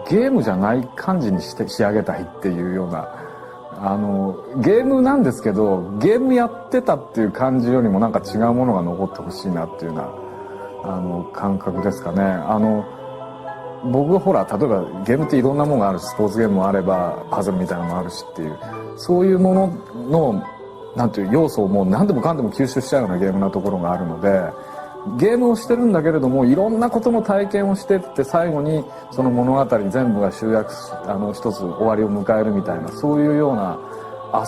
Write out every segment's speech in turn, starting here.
ゲームじゃない感じに仕上げたいっていうような、ゲームなんですけど、ゲームやってたっていう感じよりもなんか違うものが残ってほしいなっていうような、感覚ですかね。僕ほら、例えばゲームっていろんなものがあるし、スポーツゲームもあれば、パズルみたいなのもあるしっていう、そういうものの、なんていう要素をもう何でもかんでも吸収しちゃうようなゲームなところがあるので、ゲームをしてるんだけれども、いろんなことの体験をしてって最後にその物語全部が集約し、一つ終わりを迎えるみたいな、そういうような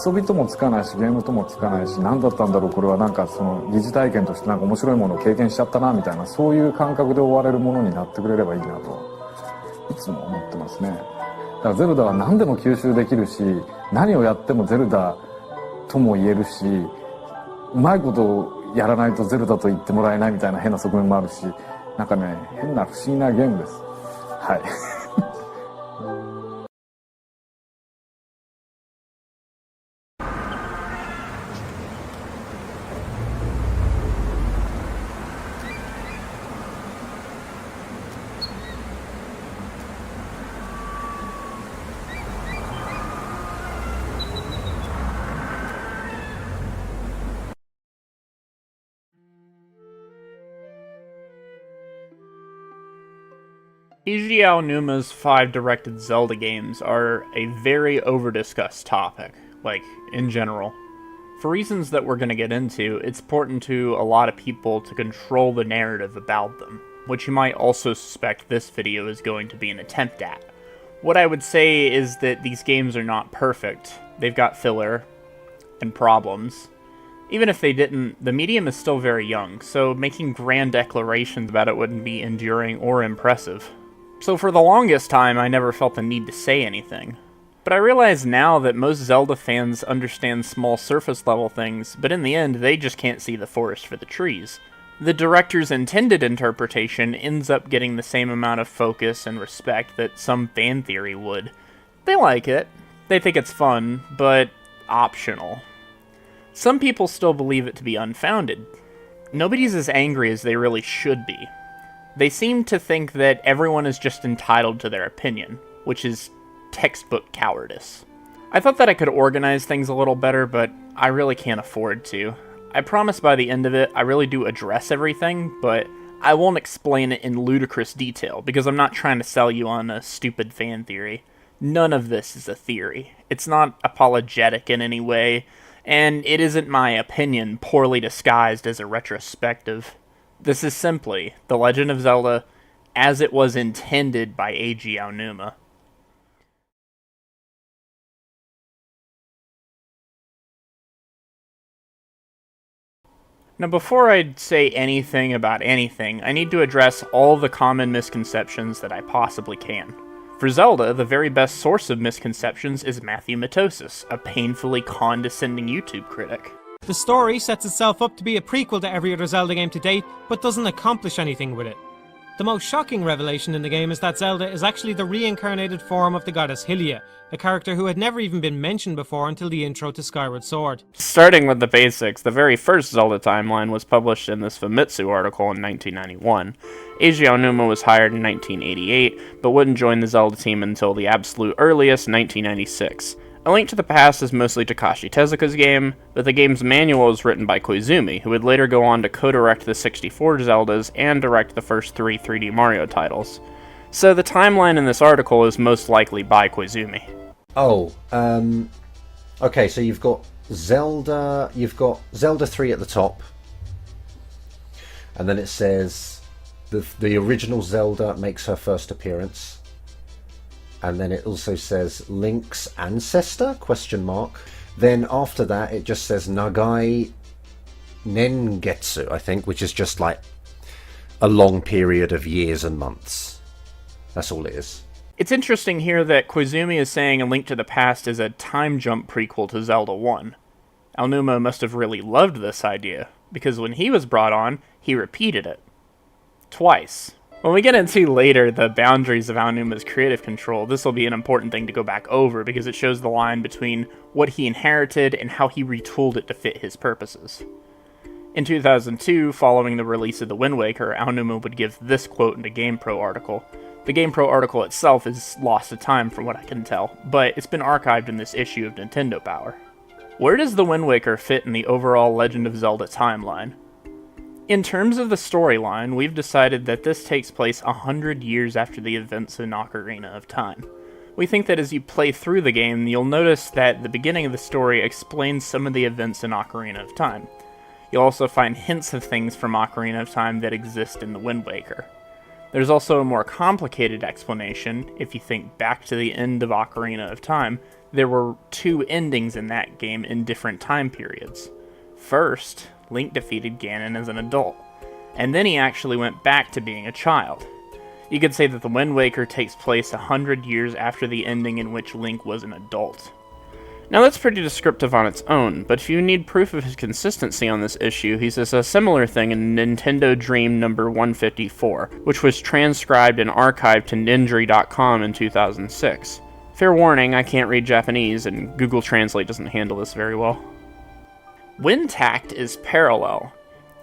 遊びともつかないしゲームともつかないし、何だったんだろうこれは、なんかその疑似体験としてなんか面白いものを経験しちゃったなみたいな、そういう感覚で終われるものになってくれればいいなといつも思ってますね。だからゼルダは何でも吸収できるし、何をやってもゼルダとも言えるし、うまいことをやらないとゼルダと言ってもらえないみたいな変な側面もあるし、なんかね、変な不思議なゲームです。はい。Eiji Aonuma's 5 directed Zelda games are a very over-discussed topic, like, in general. For reasons that we're going to get into, it's important to a lot of people to control the narrative about them, which you might also suspect this video is going to be an attempt at. What I would say is that these games are not perfect. They've got filler and problems. Even if they didn't, the medium is still very young, so making grand declarations about it wouldn't be enduring or impressive. So for the longest time, I never felt the need to say anything. But I realize now that most Zelda fans understand small surface level things, but in the end, they just can't see the forest for the trees. The director's intended interpretation ends up getting the same amount of focus and respect that some fan theory would. They like it, they think it's fun, but optional. Some people still believe it to be unfounded. Nobody's as angry as they really should be. They seem to think that everyone is just entitled to their opinion, which is textbook cowardice. I thought that I could organize things a little better, but I really can't afford to. I promise by the end of it, I really do address everything, but I won't explain it in ludicrous detail, because I'm not trying to sell you on a stupid fan theory. None of this is a theory. It's not apologetic in any way, and it isn't my opinion poorly disguised as a retrospective. This is simply The Legend of Zelda as it was intended by Eiji Aonuma. Now, before I say anything about anything, I need to address all the common misconceptions that I possibly can. For Zelda, the very best source of misconceptions is Matthew Matosis, a painfully condescending YouTube critic. The story sets itself up to be a prequel to every other Zelda game to date, but doesn't accomplish anything with it. The most shocking revelation in the game is that Zelda is actually the reincarnated form of the goddess Hylia, a character who had never even been mentioned before until the intro to Skyward Sword. Starting with the basics, the very first Zelda timeline was published in this Famitsu article in 1991. Eiji Aonuma was hired in 1988, but wouldn't join the Zelda team until the absolute earliest, 1996. A Link to the Past is mostly Takashi Tezuka's game, but the game's manual was written by Koizumi, who would later go on to co-direct the 64 Zeldas and direct the first 3 3D Mario titles. So the timeline in this article is most likely by Koizumi. Okay, so you've got Zelda 3 at the top, and then it says the original Zelda makes her first appearance. And then it also says Link's ancestor, ? Then after that, it just says Nagai Nengetsu, I think, which is just like a long period of years and months. That's all it is. It's interesting here that Koizumi is saying A Link to the Past is a time jump prequel to Zelda 1. Aonuma must have really loved this idea, because when he was brought on, he repeated it. Twice. When we get into later the boundaries of Aonuma's creative control, this will be an important thing to go back over because it shows the line between what he inherited and how he retooled it to fit his purposes. In 2002, following the release of The Wind Waker, Aonuma would give this quote in a GamePro article. The GamePro article itself is lost to time from what I can tell, but it's been archived in this issue of Nintendo Power. Where does The Wind Waker fit in the overall Legend of Zelda timeline? In terms of the storyline, we've decided that this takes place 100 years after the events in Ocarina of Time. We think that as you play through the game, you'll notice that the beginning of the story explains some of the events in Ocarina of Time. You'll also find hints of things from Ocarina of Time that exist in The Wind Waker. There's also a more complicated explanation. If you think back to the end of Ocarina of Time, there were two endings in that game in different time periods. First, Link defeated Ganon as an adult, and then he actually went back to being a child. You could say that The Wind Waker takes place 100 years after the ending in which Link was an adult. Now that's pretty descriptive on its own, but if you need proof of his consistency on this issue, he says a similar thing in Nintendo Dream number 154, which was transcribed and archived to Ninja.com in 2006. Fair warning, I can't read Japanese, and Google Translate doesn't handle this very well. Windtact is parallel.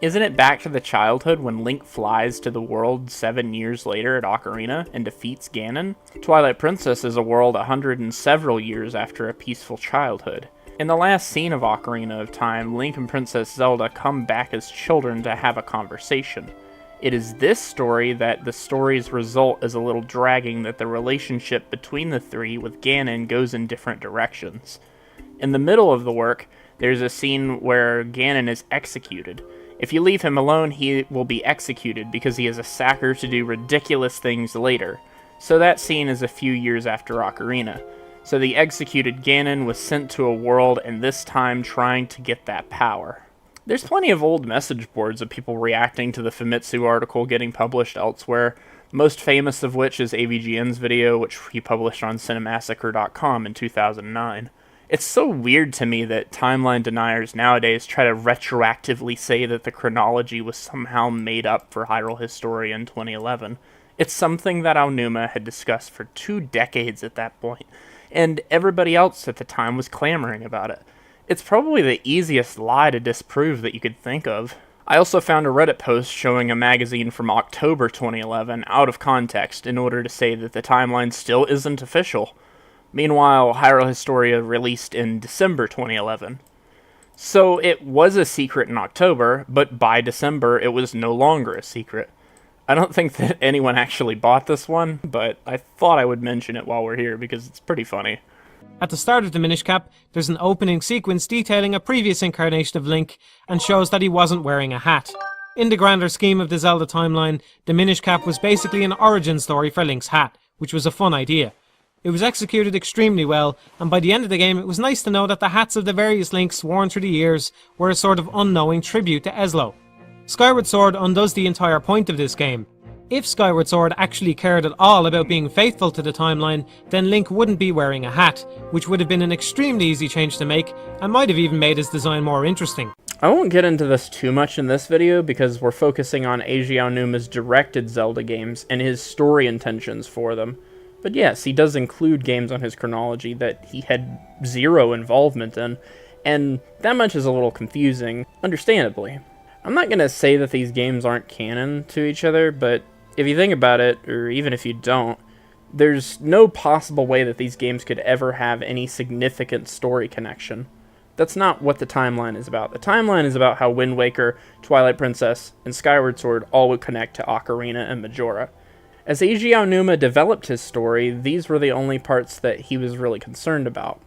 Isn't it back to the childhood when Link flies to the world 7 years later at Ocarina and defeats Ganon? Twilight Princess is a world 100 and several years after a peaceful childhood. In the last scene of Ocarina of Time, Link and Princess Zelda come back as children to have a conversation. It is this story that the story's result is a little dragging that the relationship between the three with Ganon goes in different directions. In the middle of the work, there's a scene where Ganon is executed. If you leave him alone, he will be executed because he is a sacker to do ridiculous things later. So that scene is a few years after Ocarina. So the executed Ganon was sent to a world and this time trying to get that power. There's plenty of old message boards of people reacting to the Famitsu article getting published elsewhere, most famous of which is AVGN's video, which he published on Cinemassacre.com in 2009. It's so weird to me that timeline deniers nowadays try to retroactively say that the chronology was somehow made up for Hyrule Historia in 2011. It's something that Aonuma had discussed for 2 decades at that point, and everybody else at the time was clamoring about it. It's probably the easiest lie to disprove that you could think of. I also found a Reddit post showing a magazine from October 2011 out of context in order to say that the timeline still isn't official. Meanwhile, Hyrule Historia released in December 2011. So it was a secret in October, but by December it was no longer a secret. I don't think that anyone actually bought this one, but I thought I would mention it while we're here because it's pretty funny. At the start of the Minish Cap, there's an opening sequence detailing a previous incarnation of Link and shows that he wasn't wearing a hat. In the grander scheme of the Zelda timeline, the Minish Cap was basically an origin story for Link's hat, which was a fun idea. It was executed extremely well, and by the end of the game it was nice to know that the hats of the various Links worn through the years were a sort of unknowing tribute to Ezlo. Skyward Sword undoes the entire point of this game. If Skyward Sword actually cared at all about being faithful to the timeline, then Link wouldn't be wearing a hat, which would have been an extremely easy change to make, and might have even made his design more interesting. I won't get into this too much in this video because we're focusing on Eiji Aonuma's directed Zelda games and his story intentions for them. But yes, he does include games on his chronology that he had zero involvement in, and that much is a little confusing, understandably. I'm not going to say that these games aren't canon to each other, but if you think about it, or even if you don't, there's no possible way that these games could ever have any significant story connection. That's not what the timeline is about. The timeline is about how Wind Waker, Twilight Princess, and Skyward Sword all would connect to Ocarina and Majora. As Eiji Aonuma developed his story, these were the only parts that he was really concerned about.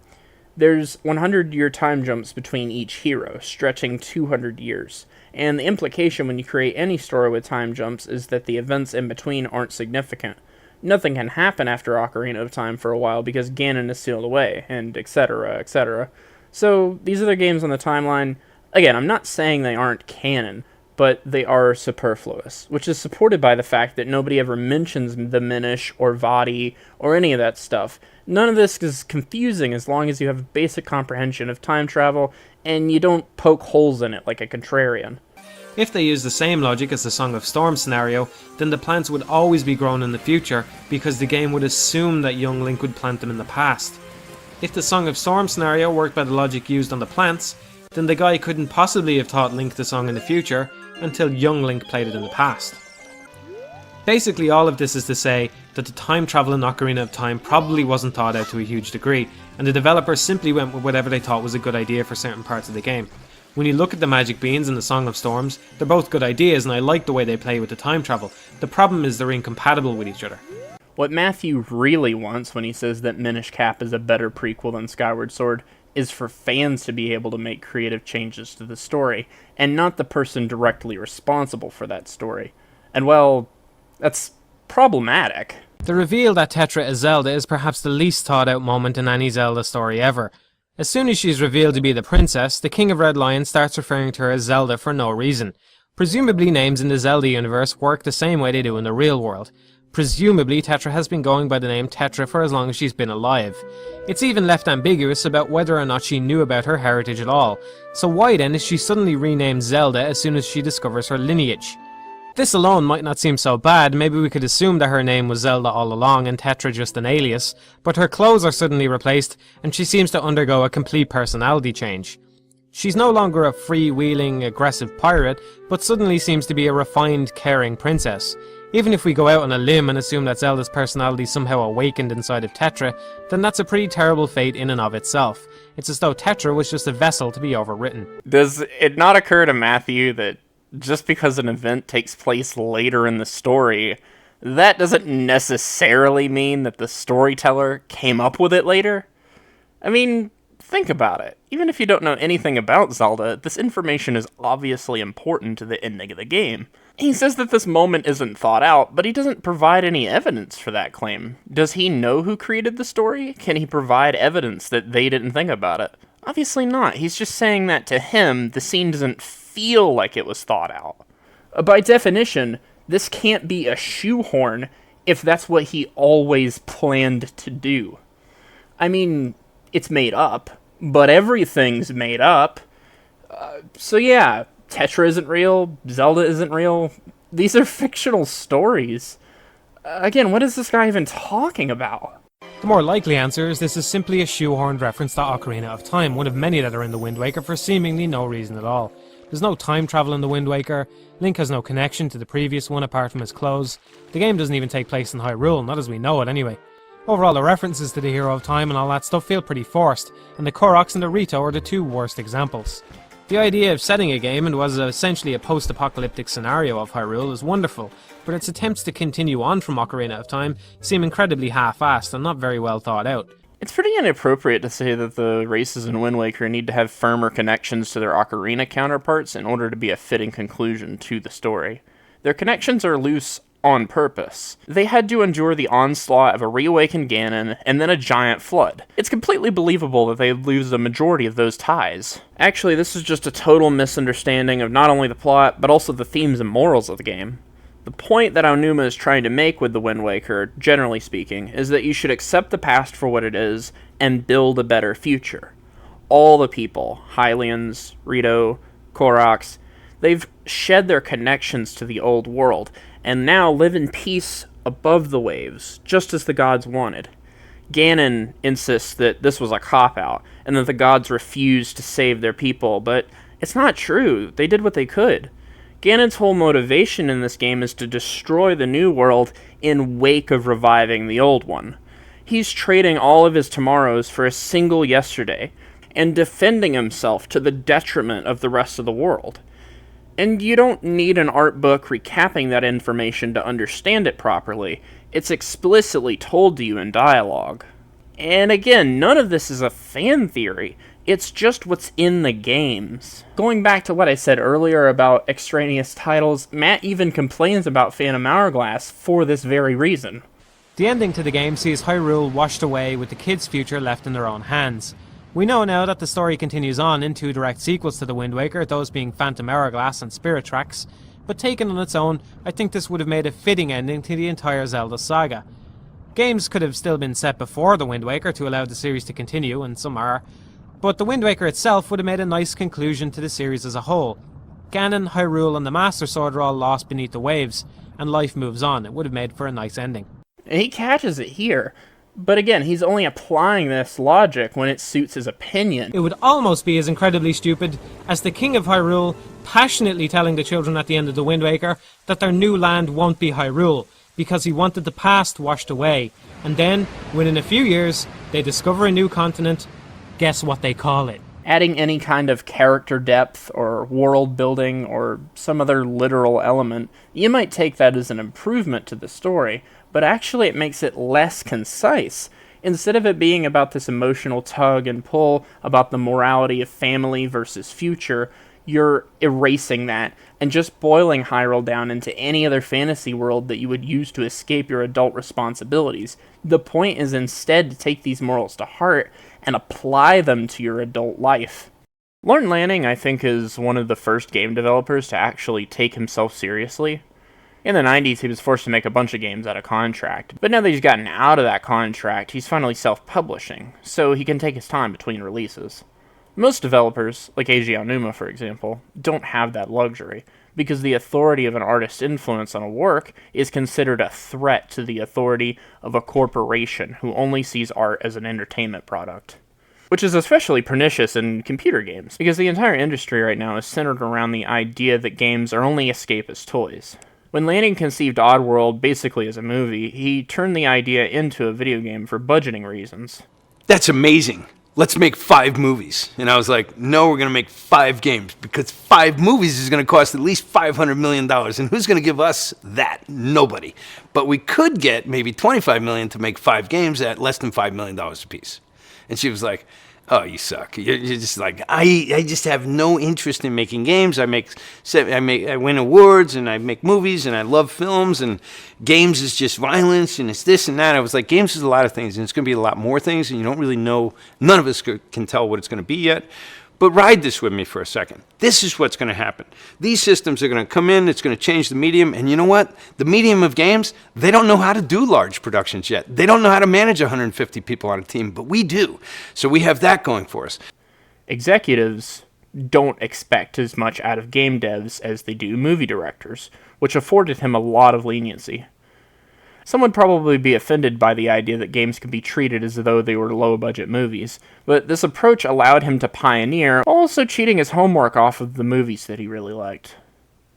There's 100-year time jumps between each hero, stretching 200 years, and the implication when you create any story with time jumps is that the events in between aren't significant. Nothing can happen after Ocarina of Time for a while because Ganon is sealed away, and etc., etc. So, these are the games on the timeline. Again, I'm not saying they aren't canon, but they are superfluous, which is supported by the fact that nobody ever mentions the Minish or Vaati or any of that stuff. None of this is confusing as long as you have a basic comprehension of time travel and you don't poke holes in it like a contrarian. If they use the same logic as the Song of Storm scenario, then the plants would always be grown in the future because the game would assume that young Link would plant them in the past. If the Song of Storm scenario worked by the logic used on the plants, then the guy couldn't possibly have taught Link the song in the future until young Link played it in the past. Basically, all of this is to say that the time travel in Ocarina of Time probably wasn't thought out to a huge degree, and the developers simply went with whatever they thought was a good idea for certain parts of the game. When you look at the Magic Beans and the Song of Storms, they're both good ideas and I like the way they play with the time travel. The problem is they're incompatible with each other. What Matthew really wants when he says that Minish Cap is a better prequel than Skyward Sword is for fans to be able to make creative changes to the story, and not the person directly responsible for that story. And well, that's problematic. The reveal that Tetra is Zelda is perhaps the least thought out moment in any Zelda story ever. As soon as she's revealed to be the princess, the King of Red Lion starts referring to her as Zelda for no reason. Presumably names in the Zelda universe work the same way they do in the real world. Presumably Tetra has been going by the name Tetra for as long as she's been alive. It's even left ambiguous about whether or not she knew about her heritage at all, so why then is she suddenly renamed Zelda as soon as she discovers her lineage? This alone might not seem so bad, maybe we could assume that her name was Zelda all along and Tetra just an alias, but her clothes are suddenly replaced and she seems to undergo a complete personality change. She's no longer a freewheeling, aggressive pirate, but suddenly seems to be a refined, caring princess. Even if we go out on a limb and assume that Zelda's personality somehow awakened inside of Tetra, then that's a pretty terrible fate in and of itself. It's as though Tetra was just a vessel to be overwritten. Does it not occur to Matthew that just because an event takes place later in the story, that doesn't necessarily mean that the storyteller came up with it later? I mean, think about it. Even if you don't know anything about Zelda, this information is obviously important to the ending of the game. He says that this moment isn't thought out, but he doesn't provide any evidence for that claim. Does he know who created the story? Can he provide evidence that they didn't think about it? Obviously not. He's just saying that to him, the scene doesn't feel like it was thought out. By definition, this can't be a shoehorn if that's what he always planned to do. I mean, it's made up, but everything's made up. So yeah, Tetra isn't real, Zelda isn't real. These are fictional stories. Again, what is this guy even talking about? The more likely answer is this is simply a shoehorned reference to Ocarina of Time, one of many that are in the Wind Waker for seemingly no reason at all. There's no time travel in the Wind Waker, Link has no connection to the previous one apart from his clothes, the game doesn't even take place in Hyrule, not as we know it anyway. Overall, the references to the Hero of Time and all that stuff feel pretty forced, and the Koroks and the Rito are the two worst examples. The idea of setting a game and was essentially a post-apocalyptic scenario of Hyrule is wonderful, but its attempts to continue on from Ocarina of Time seem incredibly half-assed and not very well thought out. It's pretty inappropriate to say that the races in Wind Waker need to have firmer connections to their Ocarina counterparts in order to be a fitting conclusion to the story. Their connections are loose on purpose. They had to endure the onslaught of a reawakened Ganon and then a giant flood. It's completely believable that they'd lose the majority of those ties. Actually, this is just a total misunderstanding of not only the plot, but also the themes and morals of the game. The point that Aonuma is trying to make with the Wind Waker, generally speaking, is that you should accept the past for what it is and build a better future. All the people, Hylians, Rito, Koroks, they've shed their connections to the old world, and now live in peace above the waves, just as the gods wanted. Ganon insists that this was a cop-out, and that the gods refused to save their people, but it's not true. They did what they could. Ganon's whole motivation in this game is to destroy the new world in wake of reviving the old one. He's trading all of his tomorrows for a single yesterday, and defending himself to the detriment of the rest of the world. And you don't need an art book recapping that information to understand it properly. It's explicitly told to you in dialogue. And again, none of this is a fan theory. It's just what's in the games. Going back to what I said earlier about extraneous titles, Matt even complains about Phantom Hourglass for this very reason. The ending to the game sees Hyrule washed away with the kids' future left in their own hands. We know now that the story continues on in two direct sequels to The Wind Waker, those being Phantom Hourglass and Spirit Tracks, but taken on its own, I think this would have made a fitting ending to the entire Zelda saga. Games could have still been set before The Wind Waker to allow the series to continue, and some are, but The Wind Waker itself would have made a nice conclusion to the series as a whole. Ganon, Hyrule and the Master Sword are all lost beneath the waves, and life moves on. It would have made for a nice ending. And he catches it here. But again, he's only applying this logic when it suits his opinion. It would almost be as incredibly stupid as the King of Hyrule passionately telling the children at the end of the Wind Waker that their new land won't be Hyrule, because he wanted the past washed away. And then, within a few years, they discover a new continent. Guess what they call it? Adding any kind of character depth or world building or some other literal element, you might take that as an improvement to the story, but actually it makes it less concise. Instead of it being about this emotional tug and pull about the morality of family versus future, you're erasing that and just boiling Hyrule down into any other fantasy world that you would use to escape your adult responsibilities. The point is instead to take these morals to heart and apply them to your adult life. Lorne Lanning, I think, is one of the first game developers to actually take himself seriously. In the 90s, he was forced to make a bunch of games out of contract, but now that he's gotten out of that contract, he's finally self-publishing, so he can take his time between releases. Most developers, like Eiji Aonuma for example, don't have that luxury, because the authority of an artist's influence on a work is considered a threat to the authority of a corporation who only sees art as an entertainment product. Which is especially pernicious in computer games, because the entire industry right now is centered around the idea that games are only escapist toys. When Lanning conceived Oddworld basically as a movie, he turned the idea into a video game for budgeting reasons. That's amazing. Let's make 5 movies. And I was like, no, we're going to make 5 games because 5 movies is going to cost at least $500 million. And who's going to give us that? Nobody. But we could get maybe $25 million to make 5 games at less than $5 million a piece. And she was like, oh, you suck. You're just like, I just have no interest in making games. I win awards and I make movies and I love films and games is just violence and it's this and that. I was like, games is a lot of things and it's going to be a lot more things and you don't really know. None of us can tell what it's going to be yet. But ride this with me for a second. This is what's going to happen. These systems are going to come in, it's going to change the medium, and you know what? The medium of games, they don't know how to do large productions yet. They don't know how to manage 150 people on a team, but we do. So we have that going for us. Executives don't expect as much out of game devs as they do movie directors, which afforded him a lot of leniency. Some would probably be offended by the idea that games could be treated as though they were low-budget movies, but this approach allowed him to pioneer, while also cheating his homework off of the movies that he really liked.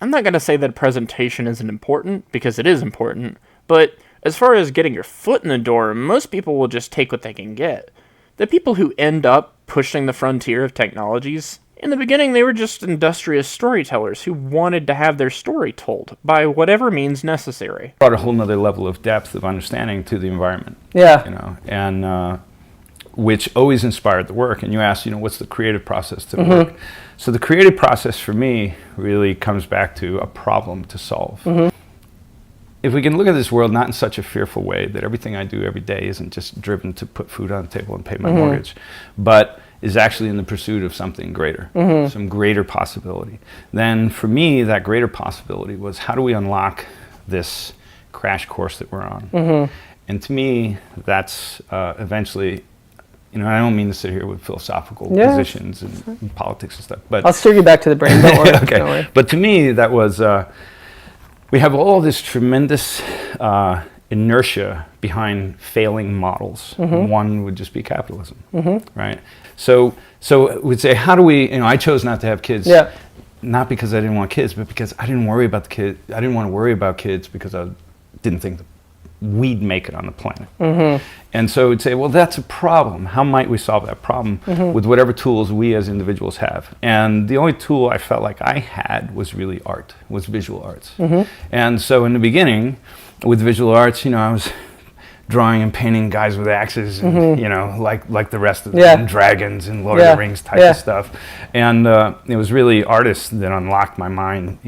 I'm not going to say that presentation isn't important, because it is important, but as far as getting your foot in the door, most people will just take what they can get. The people who end up pushing the frontier of technologies, in the beginning they were just industrious storytellers who wanted to have their story told by whatever means necessary. Brought a whole nother level of depth of understanding to the environment. Yeah. You know, and which always inspired the work. And you asked, what's the creative process to the work? So the creative process for me really comes back to a problem to solve. If we can look at this world not in such a fearful way that everything I do every day isn't just driven to put food on the table and pay my mortgage, but is actually in the pursuit of something greater, some greater possibility. Then for me, that greater possibility was how do we unlock this crash course that we're on? And to me, that's eventually, I don't mean to sit here with philosophical positions and politics and stuff, but I'll steer you back to the brain, don't worry. okay. Don't worry. But to me, that was, we have all this tremendous inertia behind failing models. One would just be capitalism, right? So we'd say, how do we, I chose not to have kids, not because I didn't want kids, but because I didn't worry about the kids. I didn't want to worry about kids because I didn't think that we'd make it on the planet. And so we'd say, well, that's a problem. How might we solve that problem with whatever tools we as individuals have? And the only tool I felt like I had was really art, was visual arts. And so in the beginning, with visual arts, I was drawing and painting guys with axes and like the rest of them, and dragons and Lord of the Rings type of stuff. And it was really artists that unlocked my mind,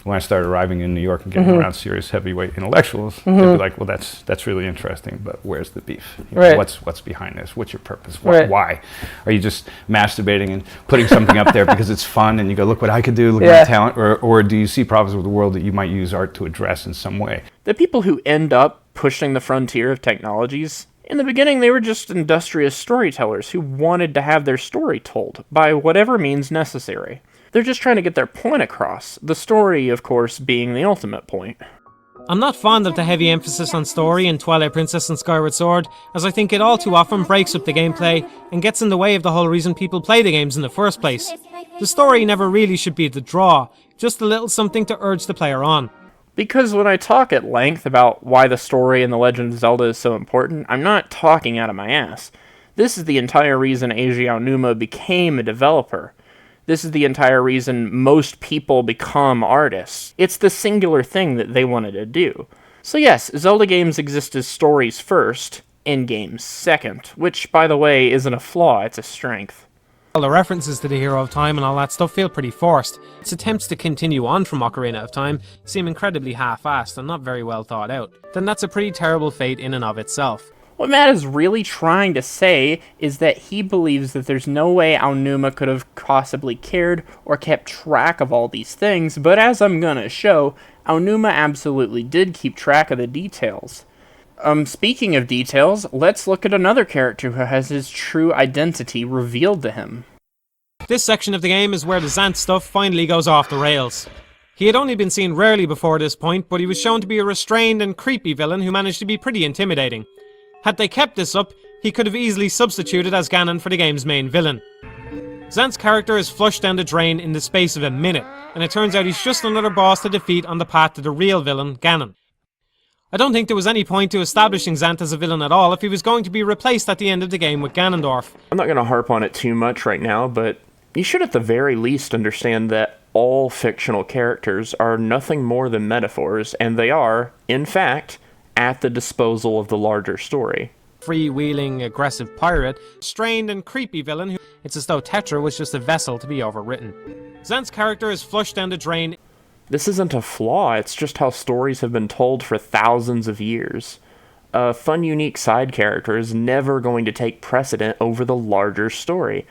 when I started arriving in New York and getting around serious heavyweight intellectuals. They'd be like, well, that's really interesting, but where's the beef? What's behind this? What's your purpose? Why? Are you just masturbating and putting something up there because it's fun and you go, look what I could do, look at my talent? Or do you see problems with the world that you might use art to address in some way? The people who end up pushing the frontier of technologies, in the beginning they were just industrious storytellers who wanted to have their story told by whatever means necessary. They're just trying to get their point across, the story, of course, being the ultimate point. I'm not fond of the heavy emphasis on story in Twilight Princess and Skyward Sword, as I think it all too often breaks up the gameplay and gets in the way of the whole reason people play the games in the first place. The story never really should be the draw, just a little something to urge the player on. Because when I talk at length about why the story in The Legend of Zelda is so important, I'm not talking out of my ass. This is the entire reason Eiji Aonuma became a developer. This is the entire reason most people become artists. It's the singular thing that they wanted to do. So yes, Zelda games exist as stories first, and games second, which, by the way, isn't a flaw, it's a strength. All the references to the Hero of Time and all that stuff feel pretty forced. Its attempts to continue on from Ocarina of Time seem incredibly half-assed and not very well thought out. Then that's a pretty terrible fate in and of itself. What Matt is really trying to say is that he believes that there's no way Aonuma could have possibly cared or kept track of all these things, but as I'm gonna show, Aonuma absolutely did keep track of the details. Speaking of details, let's look at another character who has his true identity revealed to him. This section of the game is where the Zant stuff finally goes off the rails. He had only been seen rarely before this point, but he was shown to be a restrained and creepy villain who managed to be pretty intimidating. Had they kept this up, he could have easily substituted as Ganon for the game's main villain. Zant's character is flushed down the drain in the space of a minute, and it turns out he's just another boss to defeat on the path to the real villain, Ganon. I don't think there was any point to establishing Zant as a villain at all if he was going to be replaced at the end of the game with Ganondorf. I'm not going to harp on it too much right now, but you should at the very least understand that all fictional characters are nothing more than metaphors, and they are, in fact, at the disposal of the larger story. Freewheeling, aggressive pirate, strained and creepy villain who... It's as though Tetra was just a vessel to be overwritten. Zant's character is flushed down the drain. This isn't a flaw, it's just how stories have been told for thousands of years. A fun, unique side character is never going to take precedent over the larger story.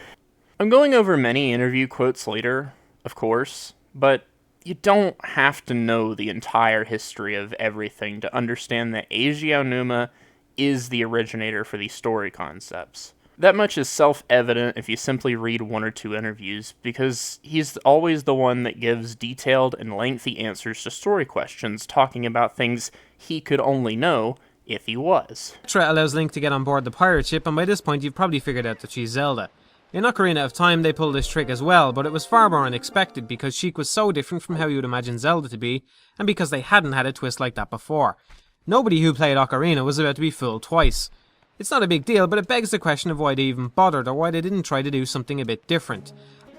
I'm going over many interview quotes later, of course, but you don't have to know the entire history of everything to understand that Eiji Aonuma is the originator for these story concepts. That much is self-evident if you simply read one or two interviews, because he's always the one that gives detailed and lengthy answers to story questions, talking about things he could only know if he was. Tetra allows Link to get on board the pirate ship, and by this point you've probably figured out that she's Zelda. In Ocarina of Time they pulled this trick as well, but it was far more unexpected because Sheik was so different from how you would imagine Zelda to be, and because they hadn't had a twist like that before. Nobody who played Ocarina was about to be fooled twice. It's not a big deal, but it begs the question of why they even bothered, or why they didn't try to do something a bit different.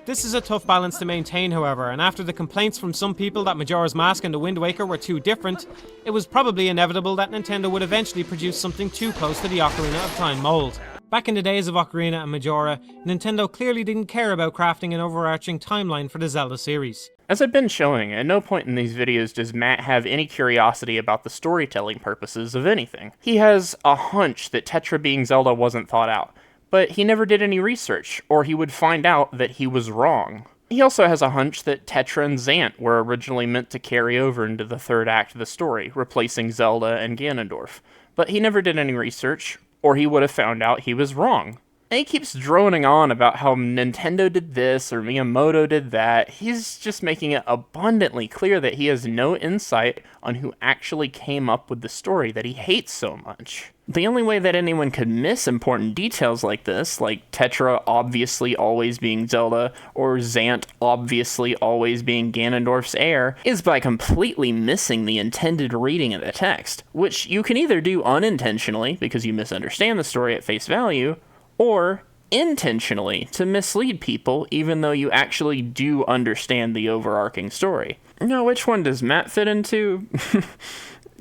This is a tough balance to maintain, however, and after the complaints from some people that Majora's Mask and The Wind Waker were too different, it was probably inevitable that Nintendo would eventually produce something too close to the Ocarina of Time mold. Back in the days of Ocarina and Majora, Nintendo clearly didn't care about crafting an overarching timeline for the Zelda series. As I've been showing, at no point in these videos does Matt have any curiosity about the storytelling purposes of anything. He has a hunch that Tetra being Zelda wasn't thought out, but he never did any research, or he would find out that he was wrong. He also has a hunch that Tetra and Zant were originally meant to carry over into the third act of the story, replacing Zelda and Ganondorf, but he never did any research, or he would have found out he was wrong. And he keeps droning on about how Nintendo did this or Miyamoto did that. He's just making it abundantly clear that he has no insight on who actually came up with the story that he hates so much. The only way that anyone could miss important details like this, like Tetra obviously always being Zelda, or Zant obviously always being Ganondorf's heir, is by completely missing the intended reading of the text, which you can either do unintentionally, because you misunderstand the story at face value, or intentionally to mislead people even though you actually do understand the overarching story. Now, which one does Matt fit into?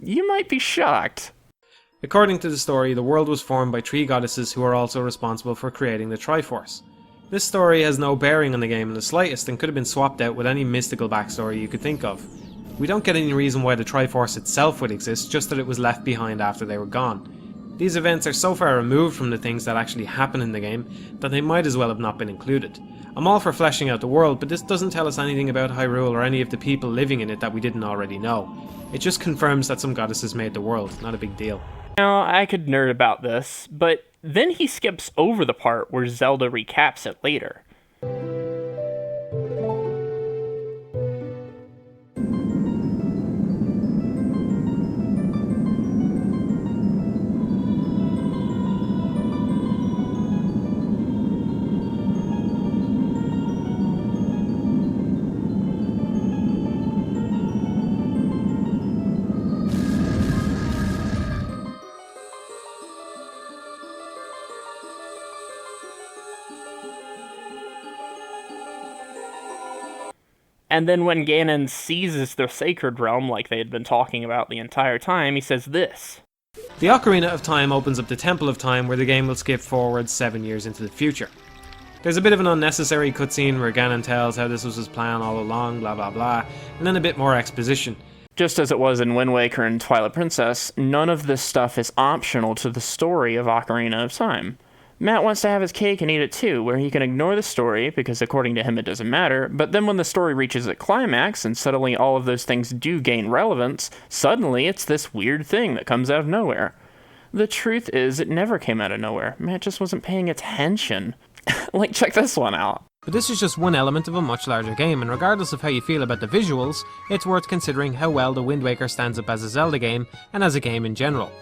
You might be shocked. According to the story, the world was formed by three goddesses who are also responsible for creating the Triforce. This story has no bearing on the game in the slightest and could have been swapped out with any mystical backstory you could think of. We don't get any reason why the Triforce itself would exist, just that it was left behind after they were gone. These events are so far removed from the things that actually happen in the game that they might as well have not been included. I'm all for fleshing out the world, but this doesn't tell us anything about Hyrule or any of the people living in it that we didn't already know. It just confirms that some goddesses made the world, not a big deal. Now, I could nerd about this, but then he skips over the part where Zelda recaps it later. And then when Ganon seizes the Sacred Realm, like they had been talking about the entire time, he says this. The Ocarina of Time opens up the Temple of Time, where the game will skip forward 7 years into the future. There's a bit of an unnecessary cutscene where Ganon tells how this was his plan all along, blah blah blah, and then a bit more exposition. Just as it was in Wind Waker and Twilight Princess, none of this stuff is optional to the story of Ocarina of Time. Matt wants to have his cake and eat it too, where he can ignore the story, because according to him it doesn't matter, but then when the story reaches a climax, and suddenly all of those things do gain relevance, suddenly it's this weird thing that comes out of nowhere. The truth is, it never came out of nowhere. Matt just wasn't paying attention. Like, check this one out. But this is just one element of a much larger game, and regardless of how you feel about the visuals, it's worth considering how well the Wind Waker stands up as a Zelda game, and as a game in general.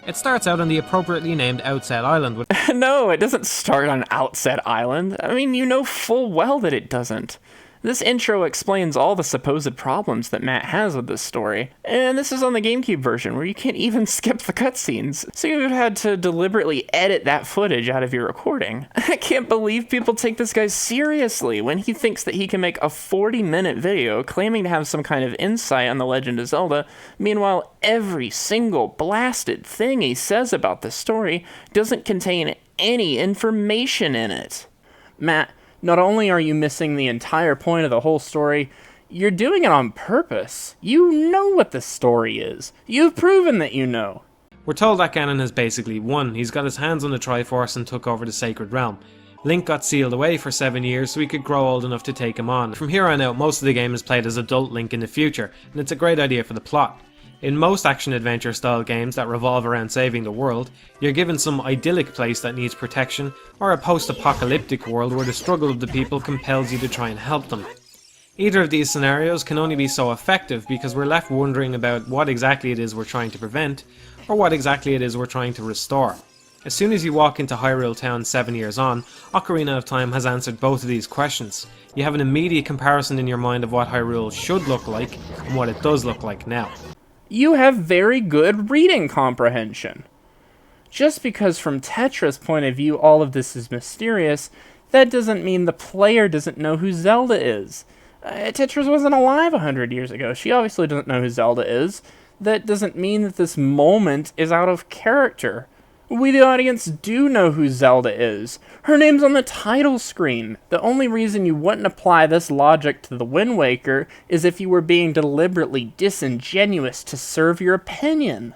It starts out on the appropriately named Outset Island with No, it doesn't start on Outset Island. I mean, you know full well that it doesn't. This intro explains all the supposed problems that Matt has with this story, and this is on the GameCube version, where you can't even skip the cutscenes, so you've had to deliberately edit that footage out of your recording. I can't believe people take this guy seriously when he thinks that he can make a 40-minute video claiming to have some kind of insight on The Legend of Zelda. Meanwhile, every single blasted thing he says about this story doesn't contain any information in it. Matt, not only are you missing the entire point of the whole story, you're doing it on purpose. You know what the story is. You've proven that you know. We're told that Ganon has basically won. He's got his hands on the Triforce and took over the Sacred Realm. Link got sealed away for 7 years so he could grow old enough to take him on. From here on out, most of the game is played as adult Link in the future, and it's a great idea for the plot. In most action-adventure style games that revolve around saving the world, you're given some idyllic place that needs protection, or a post-apocalyptic world where the struggle of the people compels you to try and help them. Either of these scenarios can only be so effective because we're left wondering about what exactly it is we're trying to prevent, or what exactly it is we're trying to restore. As soon as you walk into Hyrule Town 7 years on, Ocarina of Time has answered both of these questions. You have an immediate comparison in your mind of what Hyrule should look like, and what it does look like now. You have very good reading comprehension. Just because from Tetra's point of view all of this is mysterious, that doesn't mean the player doesn't know who Zelda is. Tetra wasn't alive 100 years ago. She obviously doesn't know who Zelda is. That doesn't mean that this moment is out of character. We, the audience, do know who Zelda is. Her name's on the title screen. The only reason you wouldn't apply this logic to the Wind Waker is if you were being deliberately disingenuous to serve your opinion.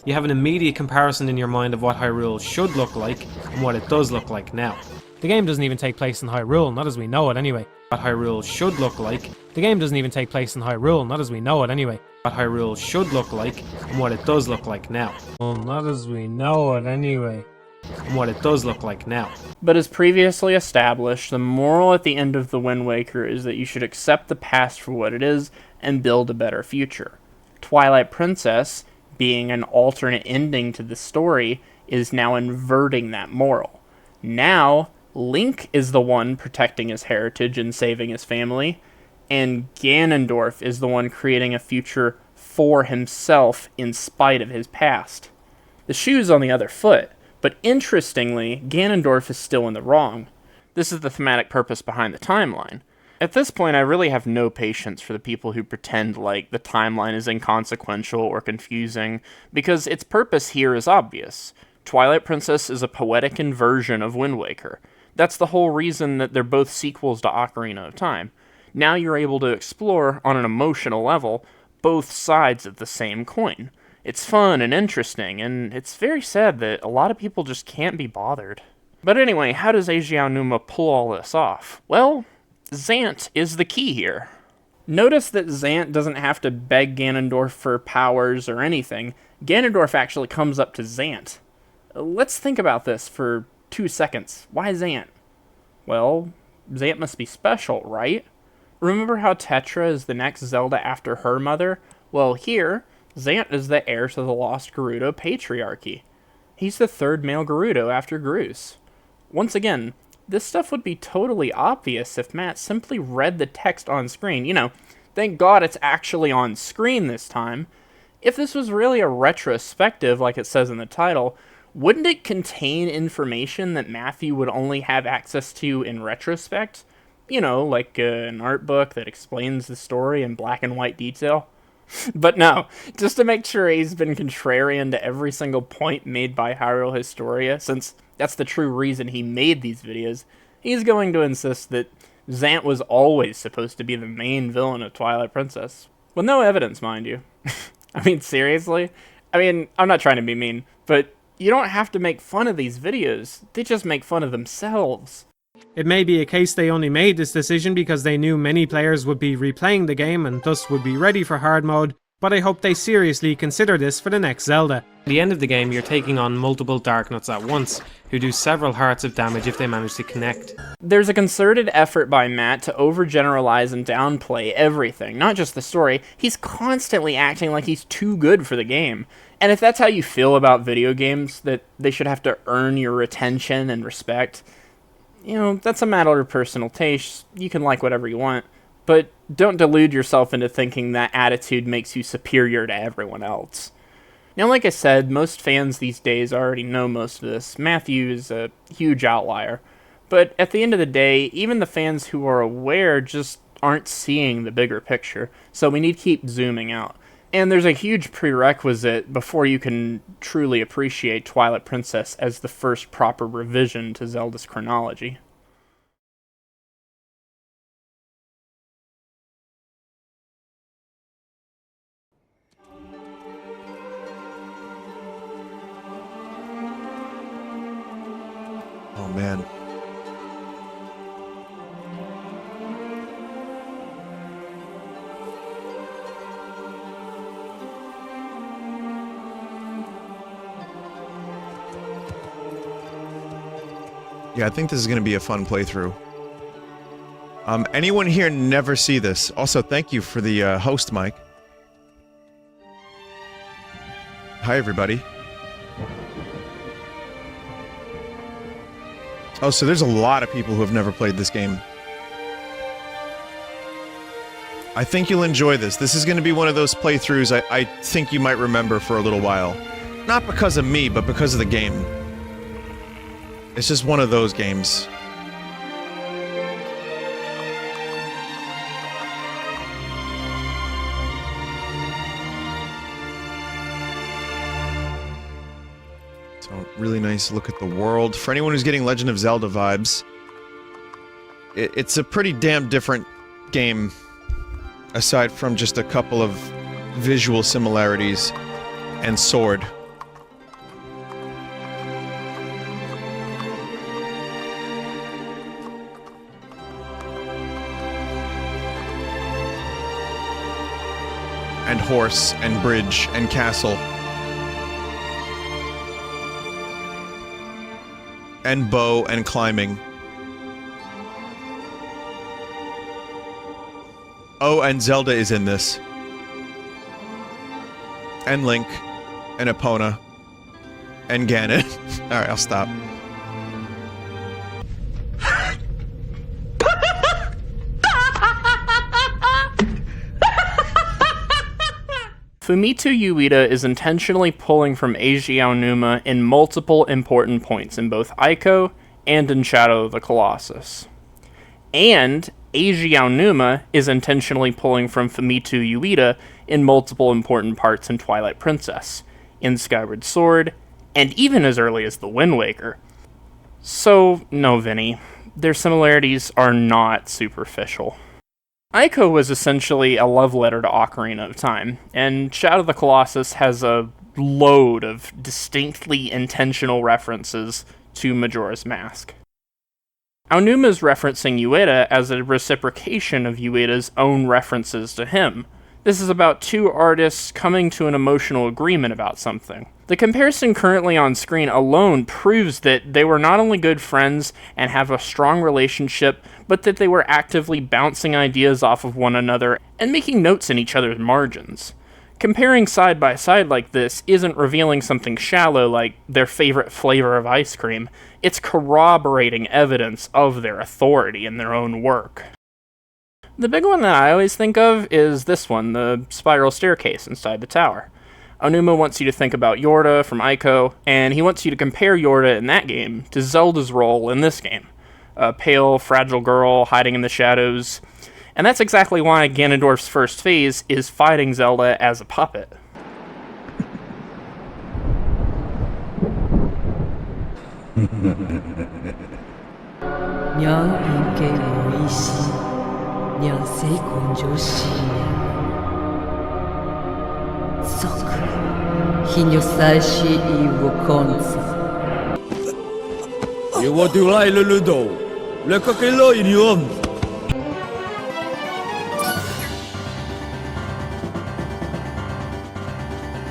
You have an immediate comparison in your mind of what Hyrule should look like and what it does look like now. The game doesn't even take place in Hyrule, not as we know it anyway. What Hyrule should look like. The game doesn't even take place in Hyrule, not as we know it anyway. What Hyrule should look like and what it does look like now. Well, not as we know it anyway. And what it does look like now. But as previously established, the moral at the end of The Wind Waker is that you should accept the past for what it is and build a better future. Twilight Princess, being an alternate ending to the story, is now inverting that moral. Now, Link is the one protecting his heritage and saving his family, and Ganondorf is the one creating a future for himself in spite of his past. The shoe's on the other foot, but interestingly, Ganondorf is still in the wrong. This is the thematic purpose behind the timeline. At this point, I really have no patience for the people who pretend like the timeline is inconsequential or confusing, because its purpose here is obvious. Twilight Princess is a poetic inversion of Wind Waker. That's the whole reason that they're both sequels to Ocarina of Time. Now you're able to explore, on an emotional level, both sides of the same coin. It's fun and interesting, and it's very sad that a lot of people just can't be bothered. But anyway, how does Eiji Aonuma pull all this off? Well, Zant is the key here. Notice that Zant doesn't have to beg Ganondorf for powers or anything. Ganondorf actually comes up to Zant. Let's think about this for 2 seconds. Why Zant? Well, Zant must be special, right? Remember how Tetra is the next Zelda after her mother? Well, here, Zant is the heir to the Lost Gerudo Patriarchy. He's the third male Gerudo after Groose. Once again, this stuff would be totally obvious if Matt simply read the text on screen. You know, thank God it's actually on screen this time. If this was really a retrospective, like it says in the title, wouldn't it contain information that Matthew would only have access to in retrospect? You know, like an art book that explains the story in black and white detail. But no, just to make sure he's been contrarian to every single point made by Hyrule Historia, since that's the true reason he made these videos, he's going to insist that Zant was always supposed to be the main villain of Twilight Princess. With no evidence, mind you. I mean, seriously? I mean, I'm not trying to be mean, but you don't have to make fun of these videos. They just make fun of themselves. It may be a case they only made this decision because they knew many players would be replaying the game and thus would be ready for hard mode, but I hope they seriously consider this for the next Zelda. At the end of the game, you're taking on multiple Darknuts at once, who do several hearts of damage if they manage to connect. There's a concerted effort by Matt to overgeneralize and downplay everything, not just the story. He's constantly acting like he's too good for the game. And if that's how you feel about video games, that they should have to earn your attention and respect, you know, that's a matter of personal taste. You can like whatever you want. But don't delude yourself into thinking that attitude makes you superior to everyone else. Now, like I said, most fans these days already know most of this. Matthew is a huge outlier. But at the end of the day, even the fans who are aware just aren't seeing the bigger picture. So we need to keep zooming out. And there's a huge prerequisite before you can truly appreciate Twilight Princess as the first proper revision to Zelda's chronology. Oh man. Yeah, I think this is going to be a fun playthrough. Anyone here never see this? Also, thank you for the host, Mike. Hi, everybody. Oh, so there's a lot of people who have never played this game. I think you'll enjoy this. This is going to be one of those playthroughs I think you might remember for a little while. Not because of me, but because of the game. It's just one of those games. So, really nice look at the world. For anyone who's getting Legend of Zelda vibes, it's a pretty damn different game, aside from just a couple of visual similarities and sword. And horse, and bridge, and castle. And bow, and climbing. Oh, and Zelda is in this. And Link. And Epona. And Ganon. Alright, I'll stop. Fumito Ueda is intentionally pulling from Eiji Aonuma in multiple important points in both Ico and in Shadow of the Colossus. And Eiji Aonuma is intentionally pulling from Fumito Ueda in multiple important parts in Twilight Princess, in Skyward Sword, and even as early as The Wind Waker. So, no, Vinny, their similarities are not superficial. Ico was essentially a love letter to Ocarina of Time, and Shadow of the Colossus has a load of distinctly intentional references to Majora's Mask. Aonuma's referencing Ueda as a reciprocation of Ueda's own references to him. This is about two artists coming to an emotional agreement about something. The comparison currently on screen alone proves that they were not only good friends and have a strong relationship, but that they were actively bouncing ideas off of one another and making notes in each other's margins. Comparing side by side like this isn't revealing something shallow like their favorite flavor of ice cream, it's corroborating evidence of their authority in their own work. The big one that I always think of is this one, the spiral staircase inside the tower. Aonuma wants you to think about Yorda from Ico, and he wants you to compare Yorda in that game to Zelda's role in this game. a pale, fragile girl hiding in the shadows. And that's exactly why Ganondorf's first phase is fighting Zelda as a puppet. 娘应给我一些，娘谁困着是속 희녀사시 이워콘사 이워두라이 르르도 레카킬로 이리옴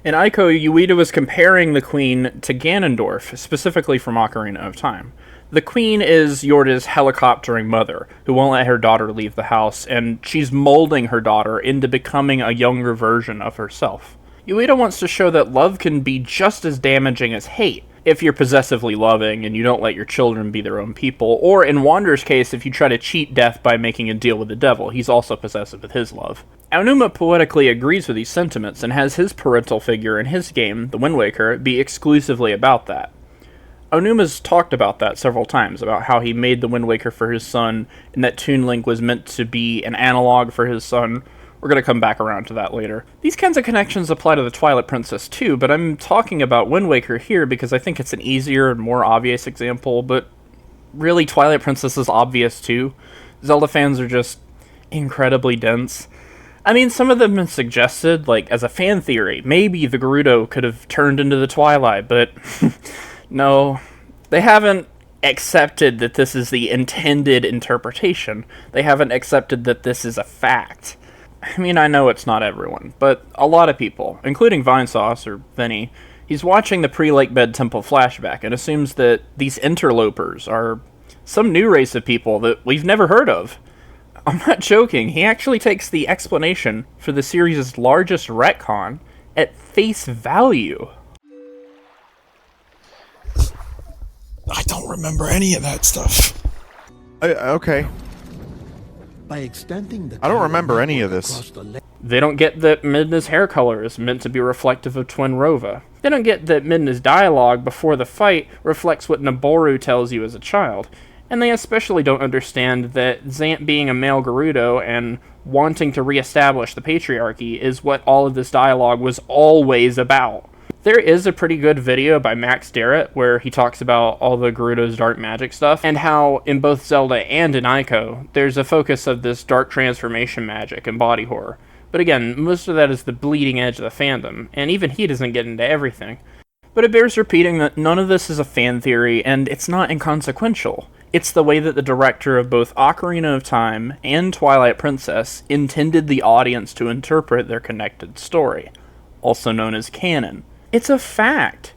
In Ico, Yuita was comparing the queen to Ganondorf, specifically from Ocarina of Time. The queen is Yorda's helicoptering mother, who won't let her daughter leave the house, and she's molding her daughter into becoming a younger version of herself. Yuita wants to show that love can be just as damaging as hate, if you're possessively loving and you don't let your children be their own people, or in Wander's case, if you try to cheat death by making a deal with the devil, he's also possessive with his love. Aonuma poetically agrees with these sentiments and has his parental figure in his game, The Wind Waker, be exclusively about that. Aonuma's talked about that several times, about how he made The Wind Waker for his son, and that Toon Link was meant to be an analog for his son. We're going to come back around to that later. These kinds of connections apply to the Twilight Princess too, but I'm talking about Wind Waker here because I think it's an easier and more obvious example, but really Twilight Princess is obvious too. Zelda fans are just incredibly dense. I mean, some of them have suggested, like, as a fan theory, maybe the Gerudo could have turned into the Twilight, but no, they haven't accepted that this is the intended interpretation. They haven't accepted that this is a fact. I mean, I know it's not everyone, but a lot of people, including Vinesauce, or Vinny, he's watching the pre-Lakebed Temple flashback and assumes that these interlopers are some new race of people that we've never heard of. I'm not joking, he actually takes the explanation for the series' largest retcon at face value. I don't remember any of that stuff. Okay. By extending the I don't remember any of this. They don't get that Midna's hair color is meant to be reflective of Twinrova. They don't get that Midna's dialogue before the fight reflects what Naboru tells you as a child. And they especially don't understand that Zant being a male Gerudo and wanting to reestablish the patriarchy is what all of this dialogue was always about. There is a pretty good video by Max Darrett where he talks about all the Gerudo's dark magic stuff, and how in both Zelda and in Ico, there's a focus of this dark transformation magic and body horror. But again, most of that is the bleeding edge of the fandom, and even he doesn't get into everything. But it bears repeating that none of this is a fan theory, and it's not inconsequential. It's the way that the director of both Ocarina of Time and Twilight Princess intended the audience to interpret their connected story, also known as canon. It's a fact.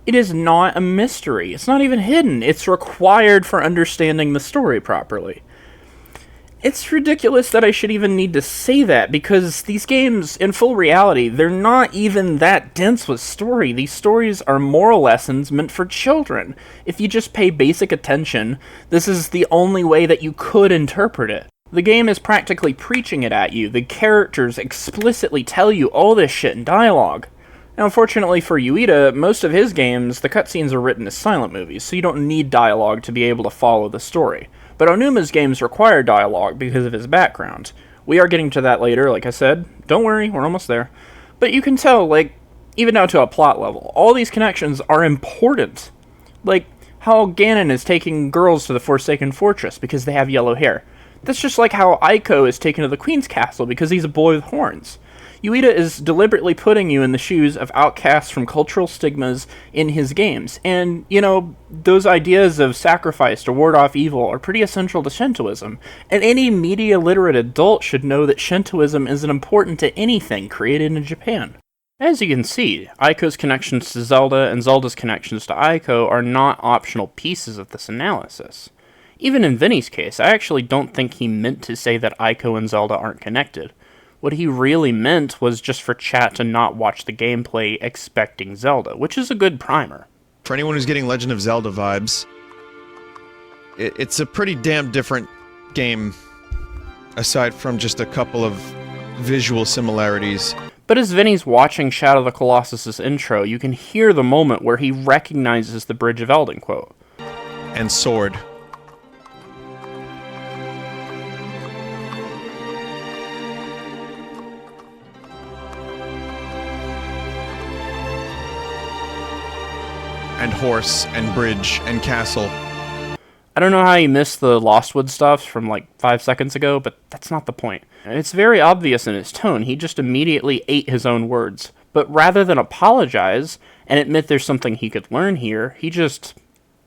It is not a mystery. It's not even hidden. It's required for understanding the story properly. It's ridiculous that I should even need to say that, because these games, in full reality, they're not even that dense with story. These stories are moral lessons meant for children. If you just pay basic attention, this is the only way that you could interpret it. The game is practically preaching it at you. The characters explicitly tell you all this shit in dialogue. Now, unfortunately for Yuita, most of his games, the cutscenes are written as silent movies, so you don't need dialogue to be able to follow the story. But Onuma's games require dialogue because of his background. We are getting to that later, like I said. Don't worry, we're almost there. But you can tell, like, even down to a plot level, all these connections are important. Like, how Ganon is taking girls to the Forsaken Fortress because they have yellow hair. That's just like how Ico is taken to the Queen's Castle because he's a boy with horns. Yuita is deliberately putting you in the shoes of outcasts from cultural stigmas in his games. And, you know, those ideas of sacrifice to ward off evil are pretty essential to Shintoism. And any media-literate adult should know that Shintoism isn't important to anything created in Japan. As you can see, Ico's connections to Zelda and Zelda's connections to Ico are not optional pieces of this analysis. Even in Vinny's case, I actually don't think he meant to say that Ico and Zelda aren't connected. What he really meant was just for chat to not watch the gameplay expecting Zelda, which is a good primer. For anyone who's getting Legend of Zelda vibes, it's a pretty damn different game, aside from just a couple of visual similarities. But as Vinny's watching Shadow of the Colossus' intro, you can hear the moment where he recognizes the Bridge of Elden quote. And sword. and horse and bridge and castle. I don't know how you missed the Lostwood stuff from like 5 seconds ago, but that's not the point. It's very obvious in his tone. He just immediately ate his own words. But rather than apologize and admit there's something he could learn here, he just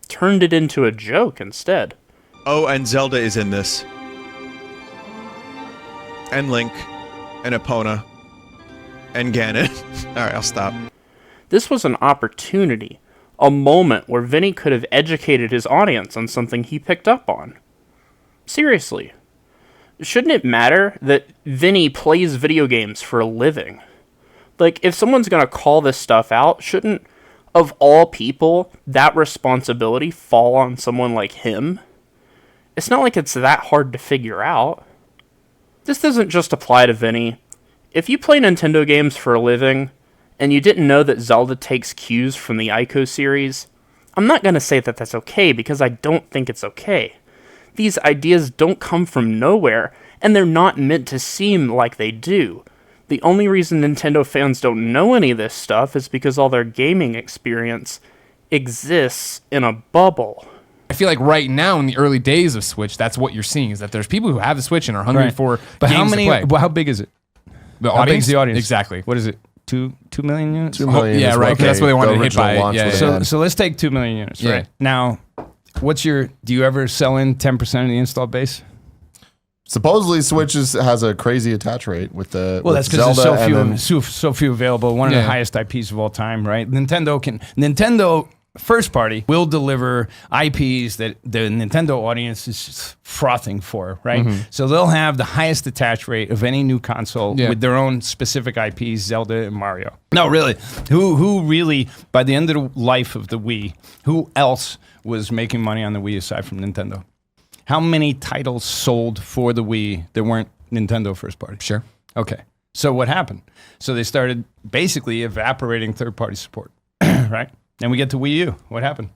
turned it into a joke instead. Oh, and Zelda is in this. And Link. And Epona. And Ganon. Alright, I'll stop. This was an opportunity, a moment where Vinny could have educated his audience on something he picked up on. Seriously. Shouldn't it matter that Vinny plays video games for a living? Like, if someone's gonna call this stuff out, shouldn't, of all people, that responsibility fall on someone like him? It's not like it's that hard to figure out. This doesn't just apply to Vinny. If you play Nintendo games for a living, and you didn't know that Zelda takes cues from the Ico series, I'm not gonna say that that's okay, because I don't think it's okay. These ideas don't come from nowhere, and they're not meant to seem like they do. The only reason Nintendo fans don't know any of this stuff is because all their gaming experience exists in a bubble. I feel like right now in the early days of Switch, that's what you're seeing, is that there's people who have the Switch and are hungry for but games how many? to play. Well, how big is it? The How big audience? is the audience? Exactly. What is it? 2 million units? 2 million. yeah, is right, what 'cause that's what they wanted the to hit original by. launch Yeah, would have yeah. been. So let's take 2 million units. Yeah. Right now, do you ever sell in 10% of the installed base? Supposedly, Switch has a crazy attach rate with the Well, with that's because Zelda there's and then- so few available. One of the Yeah. highest IPs of all time, right? Nintendo first party will deliver IPs that the Nintendo audience is just frothing for, right? So they'll have the highest attach rate of any new console Yeah. with their own specific IPs, Zelda and Mario. No, really, who really by the end of the life of the Wii, who else was making money on the Wii aside from Nintendo? How many titles sold for the Wii that weren't Nintendo first party? Sure. Okay. So what happened? So they started basically evaporating third-party support, right? Then we get to Wii U. What happened?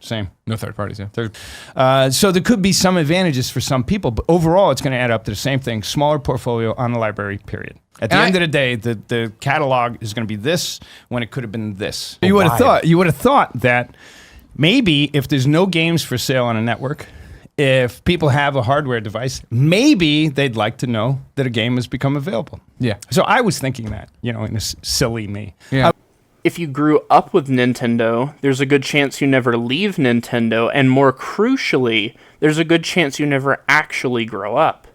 Same. No third parties, yeah. So there could be some advantages for some people, but overall it's going to add up to the same thing. Smaller portfolio on the library, period. At the end of the day, the catalog is going to be this when it could have been this. You would have thought that maybe if there's no games for sale on a network, if people have a hardware device, maybe they'd like to know that a game has become available. Yeah. So I was thinking that, in a silly me. Yeah. If you grew up with Nintendo, there's a good chance you never leave Nintendo, and more crucially, there's a good chance you never actually grow up.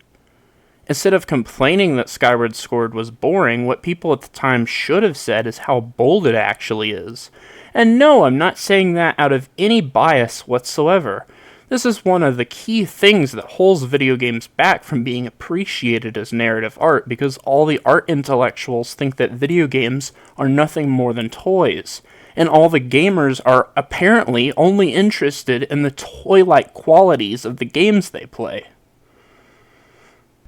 Instead of complaining that Skyward Sword was boring, what people at the time should have said is how bold it actually is. And no, I'm not saying that out of any bias whatsoever. This is one of the key things that holds video games back from being appreciated as narrative art, because all the art intellectuals think that video games are nothing more than toys, and all the gamers are apparently only interested in the toy-like qualities of the games they play.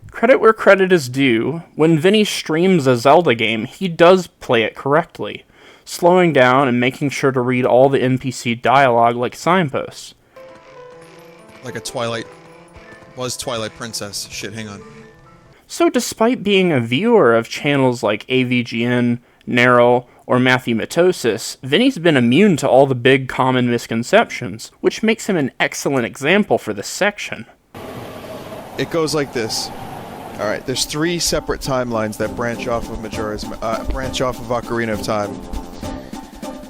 Credit where credit is due, when Vinny streams a Zelda game, he does play it correctly, slowing down and making sure to read all the NPC dialogue like signposts. Like a Twilight Princess. Shit, hang on. So despite being a viewer of channels like AVGN, Narrow, or Matthew Matosis, Vinny's been immune to all the big common misconceptions, which makes him an excellent example for this section. It goes like this. All right, there's 3 separate timelines that branch off of Ocarina of Time.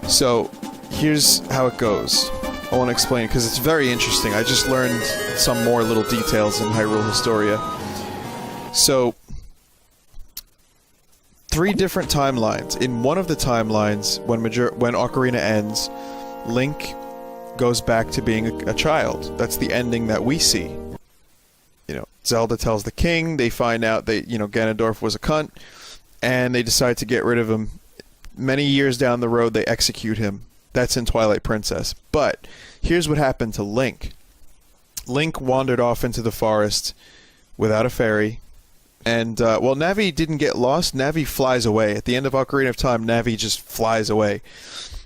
So here's how it goes. I want to explain because it's very interesting. I just learned some more little details in Hyrule Historia. So, 3 different timelines. In one of the timelines, when Ocarina ends, Link goes back to being a child. That's the ending that we see. Zelda tells the king, they find out that, Ganondorf was a cunt, and they decide to get rid of him. Many years down the road, they execute him. That's in Twilight Princess. But here's what happened to Link. Link wandered off into the forest without a fairy. And, Navi didn't get lost. Navi flies away. At the end of Ocarina of Time, Navi just flies away.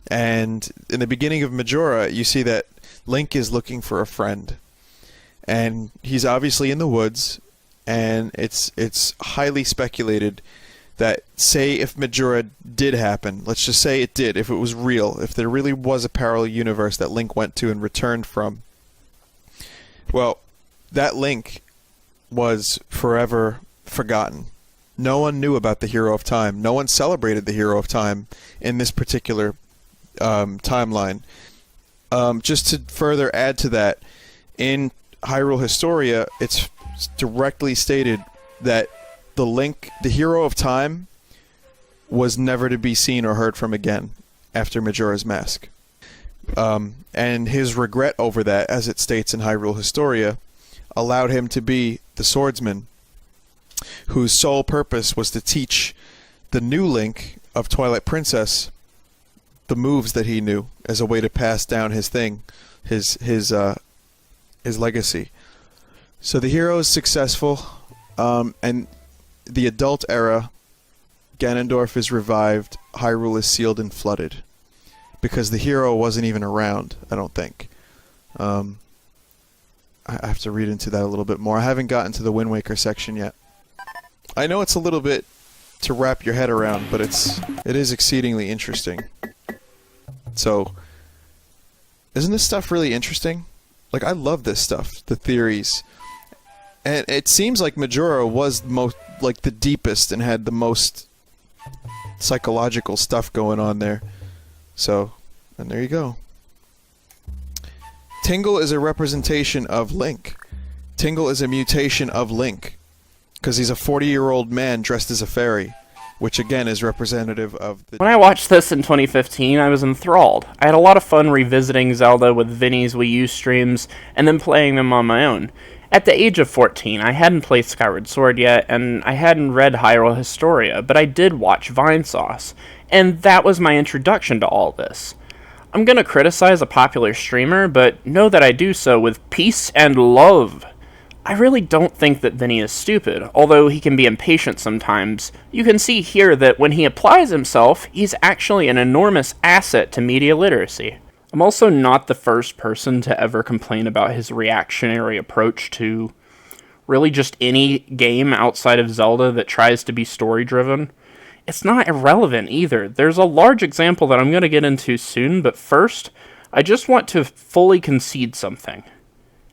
And in the beginning of Majora, you see that Link is looking for a friend. And he's obviously in the woods. And it's highly speculated that say if Majora did happen, let's just say it did, if it was real, if there really was a parallel universe that Link went to and returned from, well, that Link was forever forgotten. No one knew about the Hero of Time. No one celebrated the Hero of Time in this particular timeline. Just to further add to that, in Hyrule Historia, it's directly stated that the Link, the Hero of Time, was never to be seen or heard from again after Majora's Mask. And his regret over that, as it states in Hyrule Historia, allowed him to be the swordsman whose sole purpose was to teach the new Link of Twilight Princess the moves that he knew as a way to pass down his thing, his legacy. So the hero is successful, and the adult era, Ganondorf is revived, Hyrule is sealed and flooded. Because the hero wasn't even around, I don't think. I have to read into that a little bit more. I haven't gotten to the Wind Waker section yet. I know it's a little bit to wrap your head around, but it is exceedingly interesting. So, isn't this stuff really interesting? Like, I love this stuff, the theories. And it seems like Majora was the deepest and had the most psychological stuff going on there. So, and there you go. Tingle is a representation of Link. Tingle is a mutation of Link. Because he's a 40-year-old man dressed as a fairy. Which again is representative of the... When I watched this in 2015, I was enthralled. I had a lot of fun revisiting Zelda with Vinny's Wii U streams, and then playing them on my own. At the age of 14, I hadn't played Skyward Sword yet, and I hadn't read Hyrule Historia, but I did watch Vinesauce, and that was my introduction to all this. I'm gonna criticize a popular streamer, but know that I do so with peace and love. I really don't think that Vinny is stupid, although he can be impatient sometimes. You can see here that when he applies himself, he's actually an enormous asset to media literacy. I'm also not the first person to ever complain about his reactionary approach to really just any game outside of Zelda that tries to be story-driven. It's not irrelevant either. There's a large example that I'm going to get into soon, but first, I just want to fully concede something.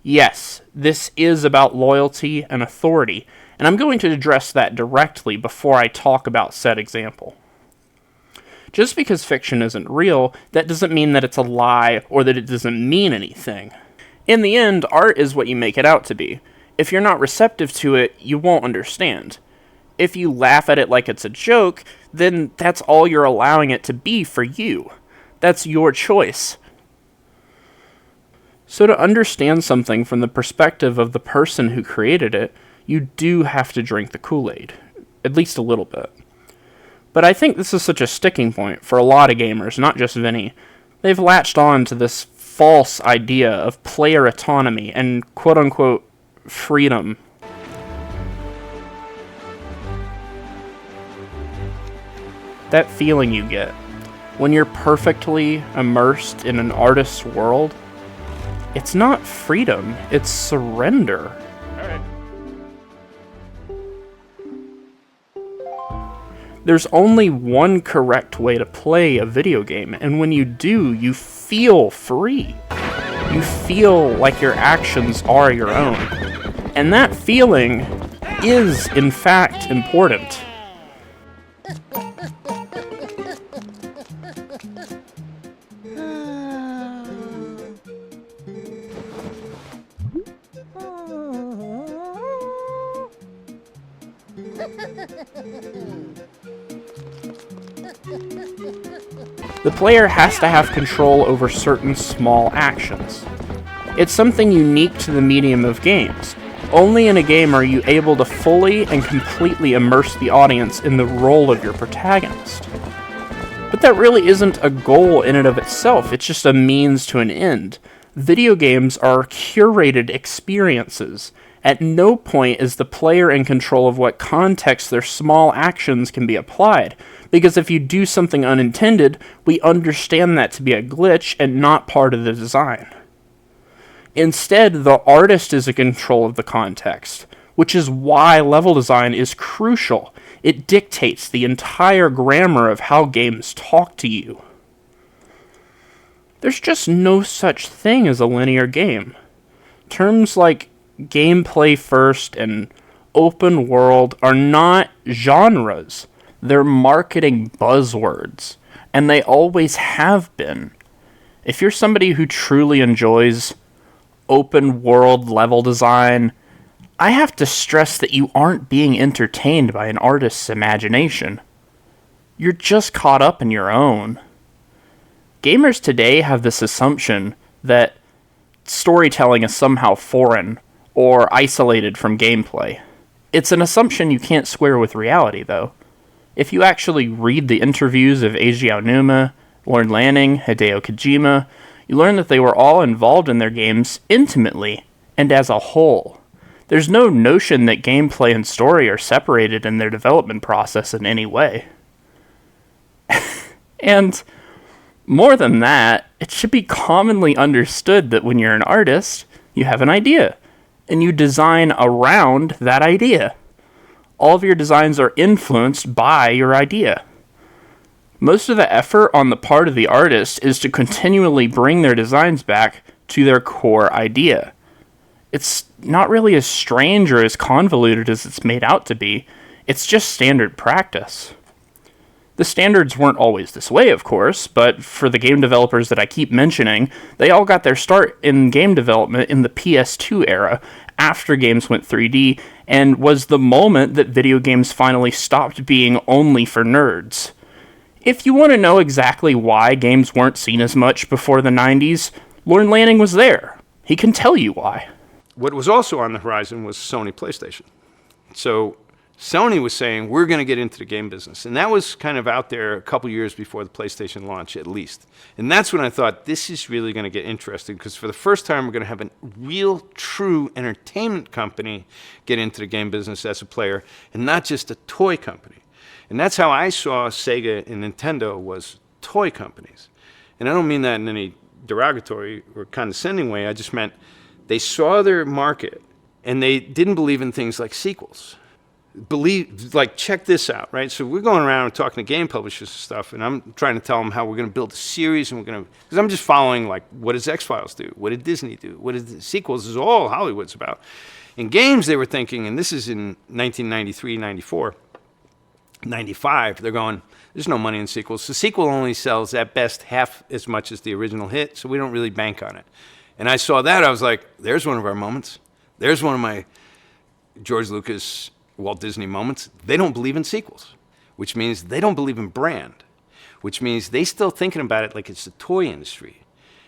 Yes, this is about loyalty and authority, and I'm going to address that directly before I talk about said example. Just because fiction isn't real, that doesn't mean that it's a lie or that it doesn't mean anything. In the end, art is what you make it out to be. If you're not receptive to it, you won't understand. If you laugh at it like it's a joke, then that's all you're allowing it to be for you. That's your choice. So to understand something from the perspective of the person who created it, you do have to drink the Kool-Aid. At least a little bit. But I think this is such a sticking point for a lot of gamers, not just Vinny. They've latched on to this false idea of player autonomy and quote-unquote freedom. That feeling you get when you're perfectly immersed in an artist's world, it's not freedom, it's surrender. There's only one correct way to play a video game, and when you do, you feel free. You feel like your actions are your own. And that feeling is, in fact, important. The player has to have control over certain small actions. It's something unique to the medium of games. Only in a game are you able to fully and completely immerse the audience in the role of your protagonist. But that really isn't a goal in and of itself, it's just a means to an end. Video games are curated experiences. At no point is the player in control of what context their small actions can be applied, because if you do something unintended, we understand that to be a glitch and not part of the design. Instead, the artist is in control of the context, which is why level design is crucial. It dictates the entire grammar of how games talk to you. There's just no such thing as a linear game. Terms like gameplay first and open world are not genres. They're marketing buzzwords, and they always have been. If you're somebody who truly enjoys open world level design, I have to stress that you aren't being entertained by an artist's imagination. You're just caught up in your own. Gamers today have this assumption that storytelling is somehow foreign or isolated from gameplay. It's an assumption you can't square with reality, though. If you actually read the interviews of Eiji Aonuma, Lorne Lanning, Hideo Kojima, you learn that they were all involved in their games intimately and as a whole. There's no notion that gameplay and story are separated in their development process in any way. And more than that, it should be commonly understood that when you're an artist, you have an idea, and you design around that idea. All of your designs are influenced by your idea. Most of the effort on the part of the artist is to continually bring their designs back to their core idea. It's not really as strange or as convoluted as it's made out to be. It's just standard practice. The standards weren't always this way, of course, but for the game developers that I keep mentioning, they all got their start in game development in the PS2 era, after games went 3D, and was the moment that video games finally stopped being only for nerds. If you want to know exactly why games weren't seen as much before the 90s, Lorne Lanning was there. He can tell you why. What was also on the horizon was Sony PlayStation. So Sony was saying, we're going to get into the game business. And that was kind of out there a couple years before the PlayStation launch, at least. And that's when I thought, this is really going to get interesting, because for the first time, we're going to have a real, true entertainment company get into the game business as a player, and not just a toy company. And that's how I saw Sega and Nintendo, was toy companies. And I don't mean that in any derogatory or condescending way. I just meant they saw their market, and they didn't believe in things like sequels. Check this out, right? So we're going around and talking to game publishers and stuff, and I'm trying to tell them how we're going to build a series, and we're going to, because I'm just following, like, what does X-Files do? What did Disney do? What did the sequels? This is all Hollywood's about. In games, they were thinking, and this is in 1993, 94, 95, they're going, there's no money in sequels. The sequel only sells at best half as much as the original hit, so we don't really bank on it. And I saw that, I was like, there's one of our moments. There's one of my George Lucas, Walt Disney moments. They don't believe in sequels, which means they don't believe in brand, which means they still thinking about it like it's the toy industry.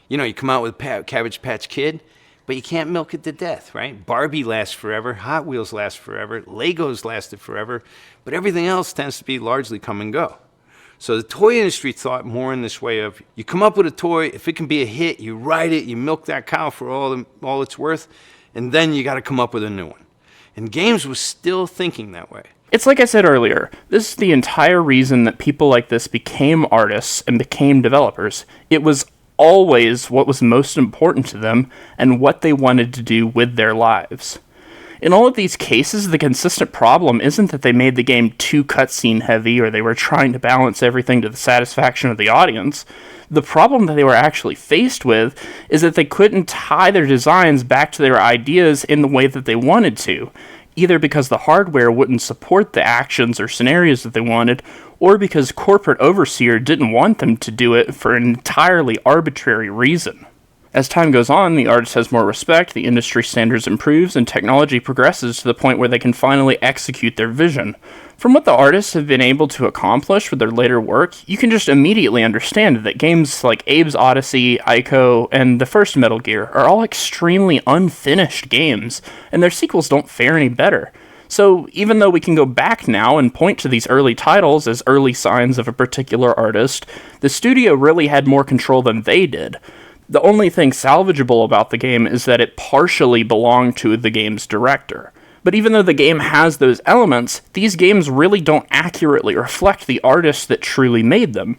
You know, you come out with Cabbage Patch Kid, but you can't milk it to death, right? Barbie lasts forever, Hot Wheels last forever, Legos lasted forever, but everything else tends to be largely come and go. So the toy industry thought more in this way of, you come up with a toy, if it can be a hit, you ride it, you milk that cow for all it's worth, and then you got to come up with a new one. And games was still thinking that way. It's like I said earlier, this is the entire reason that people like this became artists and became developers. It was always what was most important to them and what they wanted to do with their lives. In all of these cases, the consistent problem isn't that they made the game too cutscene heavy or they were trying to balance everything to the satisfaction of the audience. The problem that they were actually faced with is that they couldn't tie their designs back to their ideas in the way that they wanted to, either because the hardware wouldn't support the actions or scenarios that they wanted, or because corporate overseer didn't want them to do it for an entirely arbitrary reason. As time goes on, the artist has more respect, the industry standards improves, and technology progresses to the point where they can finally execute their vision. From what the artists have been able to accomplish with their later work, you can just immediately understand that games like Abe's Odyssey, Ico, and the first Metal Gear are all extremely unfinished games, and their sequels don't fare any better. So even though we can go back now and point to these early titles as early signs of a particular artist, the studio really had more control than they did. The only thing salvageable about the game is that it partially belonged to the game's director. But even though the game has those elements, these games really don't accurately reflect the artists that truly made them.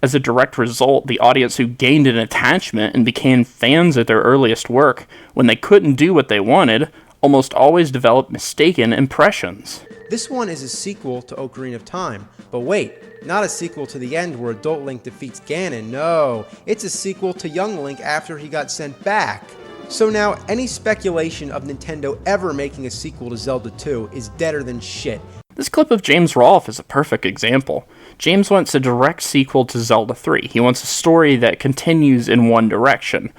As a direct result, the audience who gained an attachment and became fans of their earliest work, when they couldn't do what they wanted, almost always developed mistaken impressions. This one is a sequel to Ocarina of Time, but wait, not a sequel to the end where adult Link defeats Ganon, no, it's a sequel to young Link after he got sent back. So now, any speculation of Nintendo ever making a sequel to Zelda 2 is deader than shit. This clip of James Rolfe is a perfect example. James wants a direct sequel to Zelda 3. He wants a story that continues in one direction.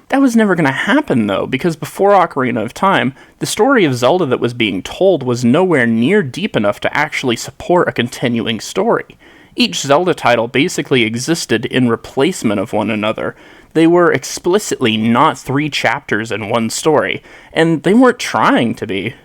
That was never going to happen, though, because before Ocarina of Time, the story of Zelda that was being told was nowhere near deep enough to actually support a continuing story. Each Zelda title basically existed in replacement of one another. They were explicitly not 3 chapters in one story, and they weren't trying to be.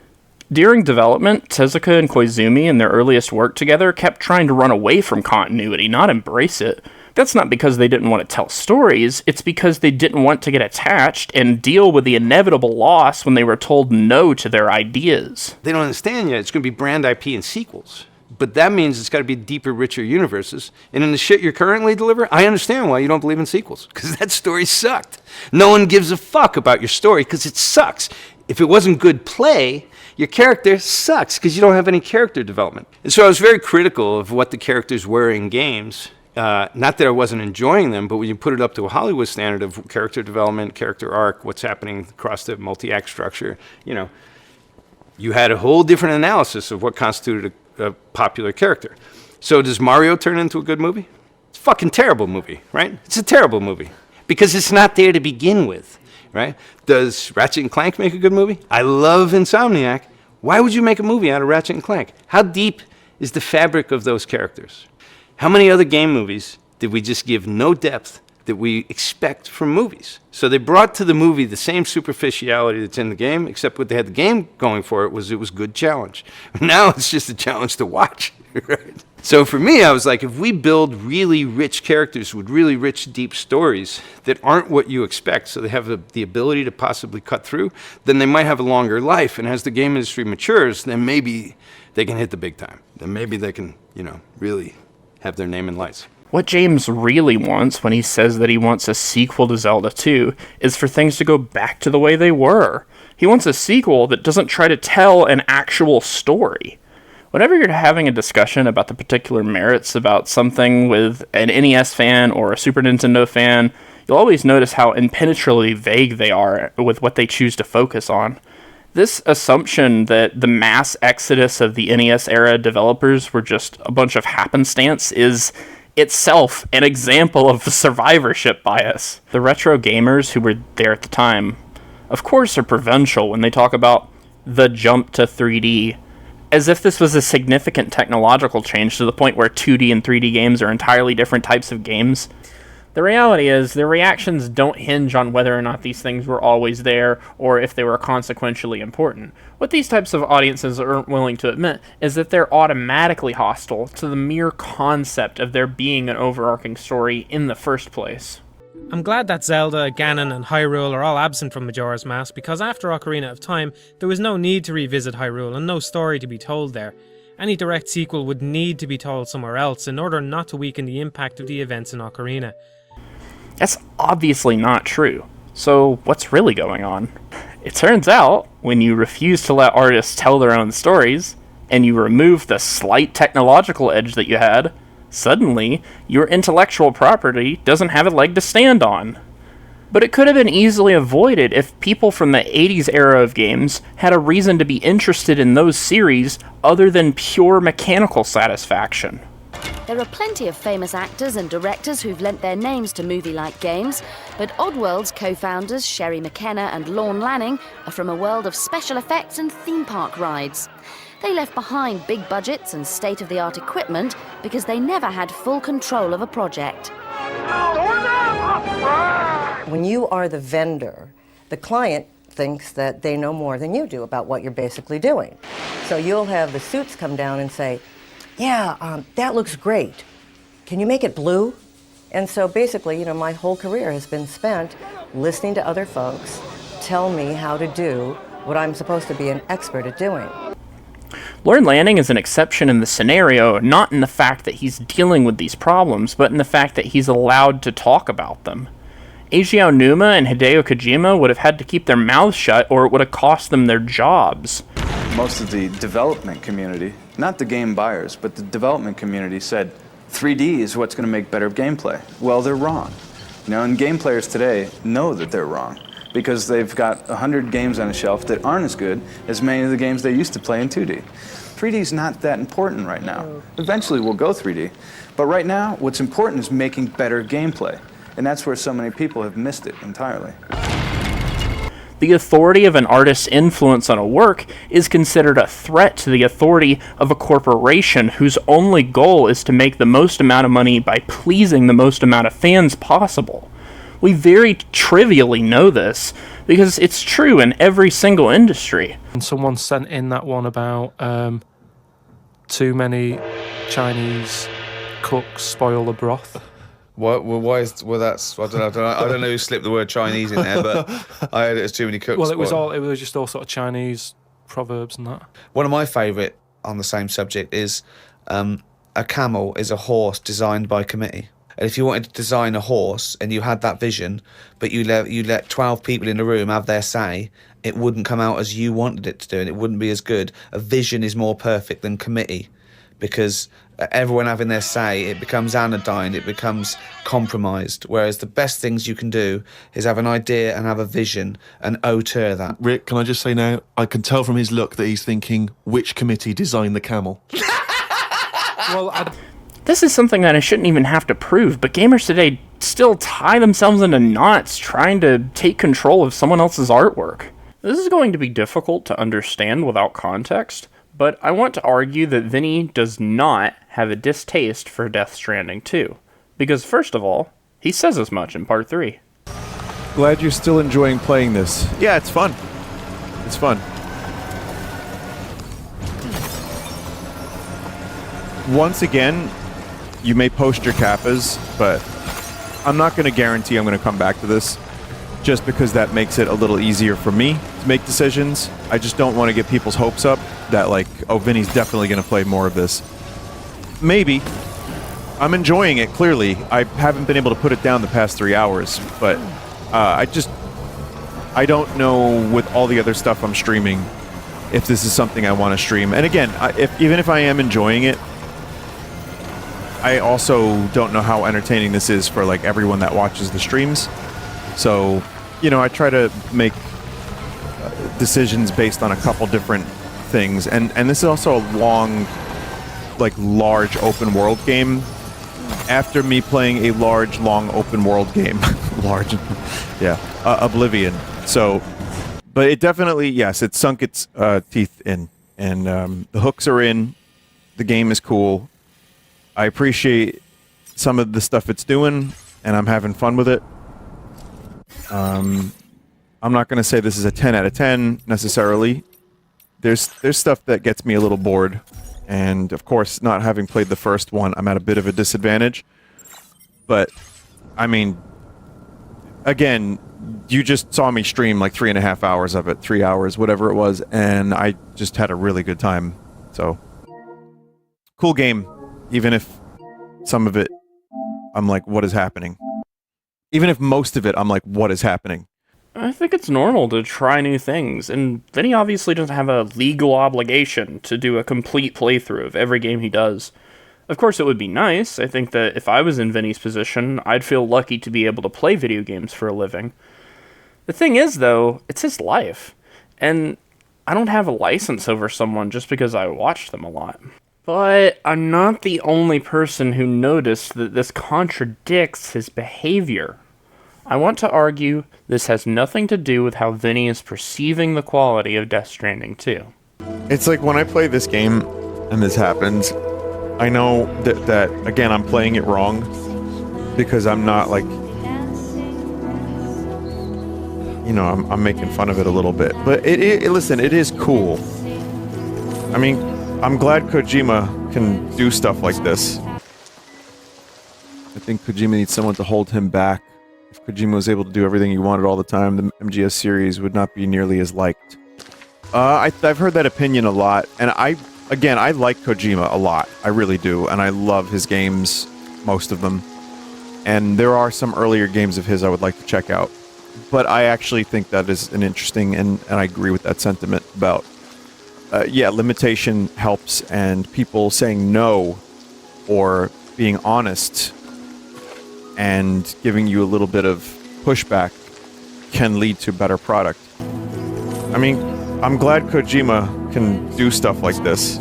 During development, Tezuka and Koizumi in their earliest work together kept trying to run away from continuity, not embrace it. That's not because they didn't want to tell stories, it's because they didn't want to get attached and deal with the inevitable loss when they were told no to their ideas. They don't understand yet. It's going to be brand IP and sequels. But that means it's got to be deeper, richer universes. And in the shit you're currently delivering, I understand why you don't believe in sequels. Because that story sucked. No one gives a fuck about your story because it sucks. If it wasn't good play, your character sucks because you don't have any character development. And so I was very critical of what the characters were in games. Not that I wasn't enjoying them, but when you put it up to a Hollywood standard of character development, character arc, what's happening across the multi-act structure, you had a whole different analysis of what constituted a popular character. So does Mario turn into a good movie? It's a fucking terrible movie, right? It's a terrible movie because it's not there to begin with, right? Does Ratchet and Clank make a good movie? I love Insomniac. Why would you make a movie out of Ratchet and Clank? How deep is the fabric of those characters? How many other game movies did we just give no depth that we expect from movies? So they brought to the movie the same superficiality that's in the game, except what they had the game going for it was good challenge. Now it's just a challenge to watch, right? So for me, I was like, if we build really rich characters with really rich, deep stories that aren't what you expect, so they have the ability to possibly cut through, then they might have a longer life. And as the game industry matures, then maybe they can hit the big time. Then maybe they can, really have their name in lights. What James really wants when he says that he wants a sequel to Zelda 2 is for things to go back to the way they were. He wants a sequel that doesn't try to tell an actual story. Whenever you're having a discussion about the particular merits about something with an NES fan or a Super Nintendo fan, you'll always notice how impenetrably vague they are with what they choose to focus on. This assumption that the mass exodus of the NES-era developers were just a bunch of happenstance is itself an example of survivorship bias. The retro gamers who were there at the time, of course, are provincial when they talk about the jump to 3D, as if this was a significant technological change to the point where 2D and 3D games are entirely different types of games. The reality is, their reactions don't hinge on whether or not these things were always there, or if they were consequentially important. What these types of audiences aren't willing to admit is that they're automatically hostile to the mere concept of there being an overarching story in the first place. I'm glad that Zelda, Ganon and Hyrule are all absent from Majora's Mask, because after Ocarina of Time, there was no need to revisit Hyrule and no story to be told there. Any direct sequel would need to be told somewhere else in order not to weaken the impact of the events in Ocarina. That's obviously not true. So what's really going on? It turns out, when you refuse to let artists tell their own stories, and you remove the slight technological edge that you had, suddenly your intellectual property doesn't have a leg to stand on. But it could have been easily avoided if people from the 80s era of games had a reason to be interested in those series other than pure mechanical satisfaction. There are plenty of famous actors and directors who've lent their names to movie-like games, but Oddworld's co-founders Sherry McKenna and Lorne Lanning are from a world of special effects and theme park rides. They left behind big budgets and state-of-the-art equipment because they never had full control of a project. When you are the vendor, the client thinks that they know more than you do about what you're basically doing. So you'll have the suits come down and say, yeah, that looks great. Can you make it blue? And so basically, my whole career has been spent listening to other folks tell me how to do what I'm supposed to be an expert at doing. Lorne Lanning is an exception in the scenario, not in the fact that he's dealing with these problems, but in the fact that he's allowed to talk about them. Eiji Aonuma and Hideo Kojima would have had to keep their mouths shut, or it would have cost them their jobs. most of the development community, not the game buyers, but the development community said 3D is what's going to make better gameplay. Well, they're wrong. You know, and game players today know that they're wrong because they've got 100 games on a shelf that aren't as good as many of the games they used to play in 2D. 3D is not that important right now. Eventually we'll go 3D, but right now what's important is making better gameplay, and that's where so many people have missed it entirely. The authority of an artist's influence on a work is considered a threat to the authority of a corporation whose only goal is to make the most amount of money by pleasing the most amount of fans possible. We very trivially know this because it's true in every single industry. And someone sent in that one about too many Chinese cooks spoil the broth. Why is that's I don't know who slipped the word Chinese in there, but I heard it as too many cooks. Well, it was just all sort of Chinese proverbs and that. One of my favourite on the same subject is a camel is a horse designed by committee. And if you wanted to design a horse and you had that vision, but you let 12 people in the room have their say, it wouldn't come out as you wanted it to do, and it wouldn't be as good. A vision is more perfect than committee, because everyone having their say, it becomes anodyne, it becomes compromised. Whereas the best things you can do is have an idea and have a vision and auteur that. Rick, can I just say now, I can tell from his look that he's thinking, which committee designed the camel? This is something that I shouldn't even have to prove, but gamers today still tie themselves into knots trying to take control of someone else's artwork. This is going to be difficult to understand without context, but I want to argue that Vinny does not have a distaste for Death Stranding 2. Because first of all, he says as much in Part 3. Glad you're still enjoying playing this. Yeah, it's fun. It's fun. Once again, you may post your kappas, but I'm not going to guarantee I'm going to come back to this just because that makes it a little easier for me to make decisions. I just don't want to get people's hopes up that, like, oh, Vinny's definitely going to play more of this. Maybe. I'm enjoying it, clearly. I haven't been able to put it down the past 3 hours, but I don't know with all the other stuff I'm streaming if this is something I want to stream. And again, even if I am enjoying it, I also don't know how entertaining this is for, like, everyone that watches the streams. So, you know, I try to make decisions based on a couple different things. And this is also a long, like, large open world game. After me playing a large, long open world game. Large. Yeah. Oblivion. So, but it definitely, yes, it sunk its teeth in. And the hooks are in. The game is cool. I appreciate some of the stuff it's doing, and I'm having fun with it. I'm not going to say this is a 10 out of 10 necessarily. There's stuff that gets me a little bored, and of course, not having played the first one, I'm at a bit of a disadvantage. But I mean, again, you just saw me stream like 3.5 hours of it, 3 hours, whatever it was, and I just had a really good time. So, cool game. Even if some of it, I'm like, what is happening? Even if most of it, I'm like, what is happening? I think it's normal to try new things, and Vinny obviously doesn't have a legal obligation to do a complete playthrough of every game he does. Of course, it would be nice. I think that if I was in Vinny's position, I'd feel lucky to be able to play video games for a living. The thing is, though, it's his life, and I don't have a license over someone just because I watch them a lot. But I'm not the only person who noticed that this contradicts his behavior. I want to argue this has nothing to do with how Vinny is perceiving the quality of Death Stranding 2. It's like when I play this game and this happens, I know that again, I'm playing it wrong because I'm not like, you know, I'm making fun of it a little bit. But listen, it is cool. I mean, I'm glad Kojima can do stuff like this. I think Kojima needs someone to hold him back. If Kojima was able to do everything he wanted all the time, the MGS series would not be nearly as liked. I've heard that opinion a lot, and I like Kojima a lot. I really do, and I love his games, most of them. And there are some earlier games of his I would like to check out. But I actually think that is an interesting, and I agree with that sentiment about yeah, limitation helps, and people saying no or being honest and giving you a little bit of pushback can lead to better product. I mean, I'm glad Kojima can do stuff like this.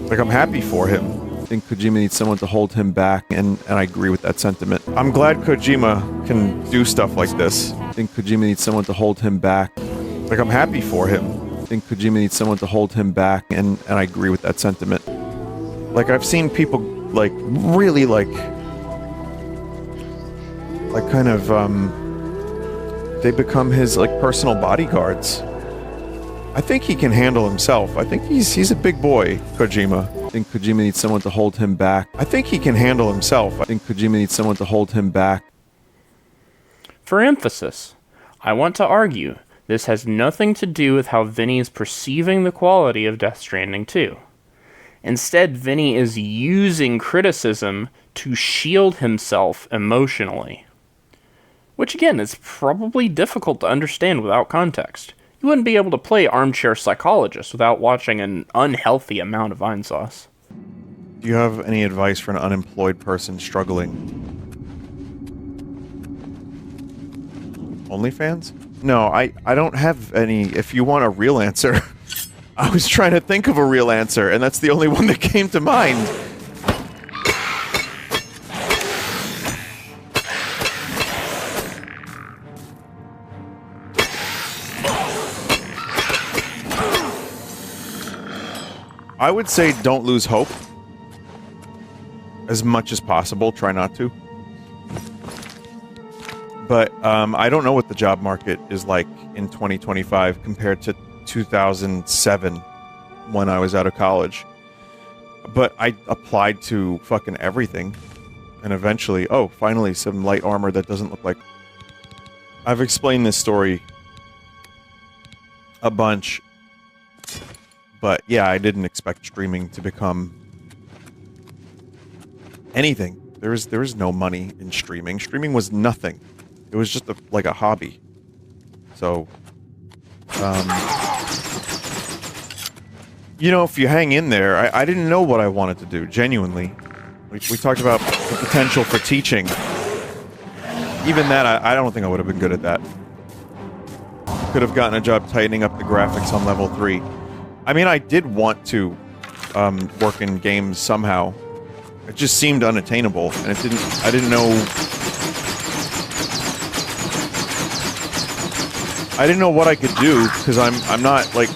Like, I'm happy for him. I think Kojima needs someone to hold him back, and I agree with that sentiment. I'm glad Kojima can do stuff like this. I think Kojima needs someone to hold him back. Like, I'm happy for him. I think Kojima needs someone to hold him back, and I agree with that sentiment. Like, I've seen people, like, really, like kind of, they become his, like, personal bodyguards. I think he can handle himself. I think he's a big boy, Kojima. I think Kojima needs someone to hold him back. I think he can handle himself. I think Kojima needs someone to hold him back. For emphasis, I want to argue this has nothing to do with how Vinny is perceiving the quality of Death Stranding 2. Instead, Vinny is using criticism to shield himself emotionally. Which again is probably difficult to understand without context. You wouldn't be able to play Armchair Psychologist without watching an unhealthy amount of Vinesauce. Do you have any advice for an unemployed person struggling? OnlyFans? No, I don't have any. If you want a real answer, I was trying to think of a real answer, and that's the only one that came to mind. I would say don't lose hope. As much as possible, try not to. But I don't know what the job market is like in 2025 compared to 2007 when I was out of college. But I applied to fucking everything. And eventually, oh, finally some light armor that doesn't look like... I've explained this story a bunch. But yeah, I didn't expect streaming to become anything. There is no money in streaming. Streaming was nothing. It was just like a hobby. So, you know, if you hang in there, I didn't know what I wanted to do, genuinely. We talked about the potential for teaching. Even that, I don't think I would have been good at that. Could have gotten a job tightening up the graphics on level 3. I mean, I did want to work in games somehow. It just seemed unattainable, and I didn't know... I didn't know what I could do, because I'm not, like...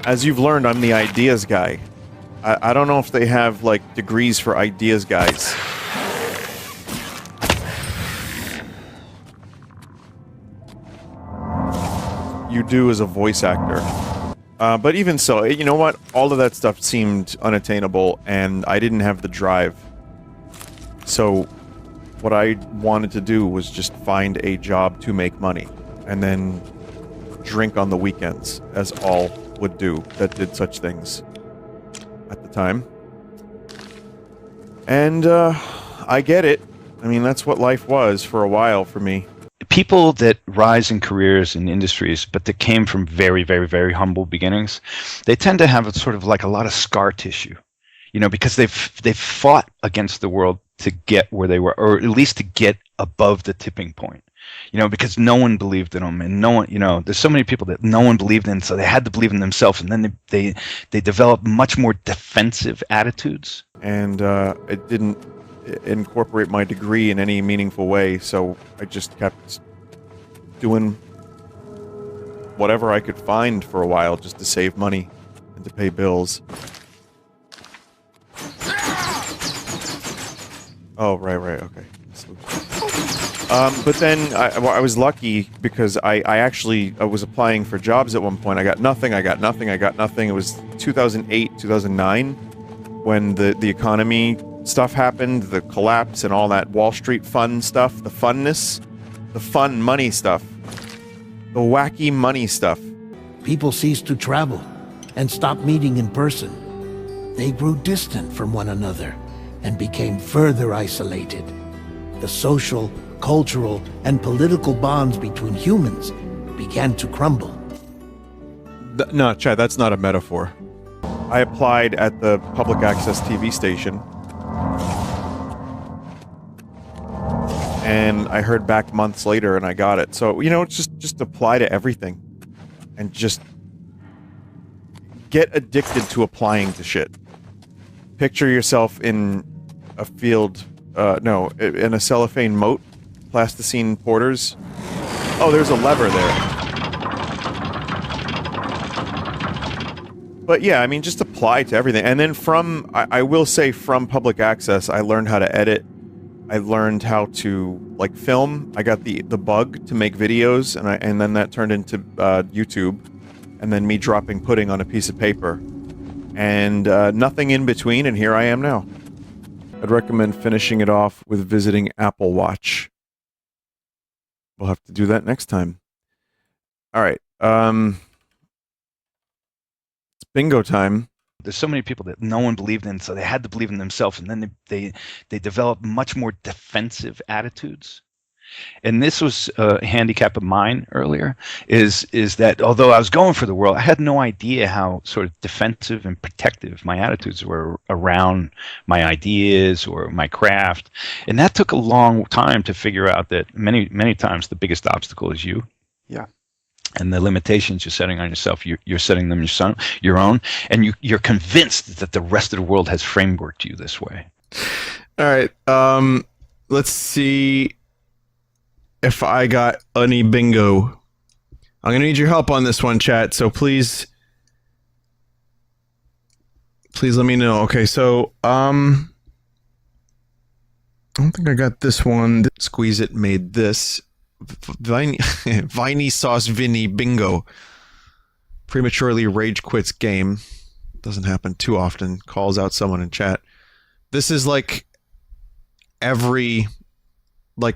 As you've learned, I'm the ideas guy. I don't know if they have, like, degrees for ideas guys. You do as a voice actor. But even so, you know what? All of that stuff seemed unattainable, and I didn't have the drive. So, what I wanted to do was just find a job to make money, and then drink on the weekends, as all would do that did such things at the time. And, I get it. I mean, that's what life was for a while for me. People that rise in careers in industries, but that came from very, very, very humble beginnings, they tend to have a sort of like a lot of scar tissue, you know, because they've fought against the world to get where they were, or at least to get above the tipping point, you know, because no one believed in them, and no one, you know, there's so many people that no one believed in, so they had to believe in themselves, and then they developed much more defensive attitudes. And it didn't incorporate my degree in any meaningful way, so I just kept doing whatever I could find for a while just to save money and to pay bills. Oh, right, okay. But then I was lucky because I was applying for jobs at one point. I got nothing. It was 2008, 2009 when the economy stuff happened, the collapse and all that Wall Street fun stuff, the funness, the fun money stuff, the wacky money stuff. People ceased to travel and stopped meeting in person. They grew distant from one another and became further isolated. The social, cultural, and political bonds between humans began to crumble. No, Chad, that's not a metaphor. I applied at the public access TV station, and I heard back months later, and I got it. So, just apply to everything, and just get addicted to applying to shit. Picture yourself in a field, in a cellophane moat, plasticine porters. Oh, there's a lever there. But yeah, I mean, just apply to everything. And then I will say from public access, I learned how to edit. I learned how to, film. I got the bug to make videos, and then that turned into YouTube. And then me dropping pudding on a piece of paper. And nothing in between, and here I am now. I'd recommend finishing it off with visiting Apple Watch. We'll have to do that next time. All right. It's bingo time. There's so many people that no one believed in, so they had to believe in themselves, and then they developed much more defensive attitudes. And this was a handicap of mine earlier, is that although I was going for the world, I had no idea how sort of defensive and protective my attitudes were around my ideas or my craft. And that took a long time to figure out that many times the biggest obstacle is you. Yeah. And the limitations you're setting on yourself, you're setting them your own, and you're convinced that the rest of the world has frameworked you this way. All right. Let's see if I got any bingo. I'm gonna need your help on this one, chat. So please let me know. Okay, so I don't think I got this one. Squeeze It made this. Viney Sauce Vinny bingo. Prematurely rage quits game. Doesn't happen too often. Calls out someone in chat. This is like every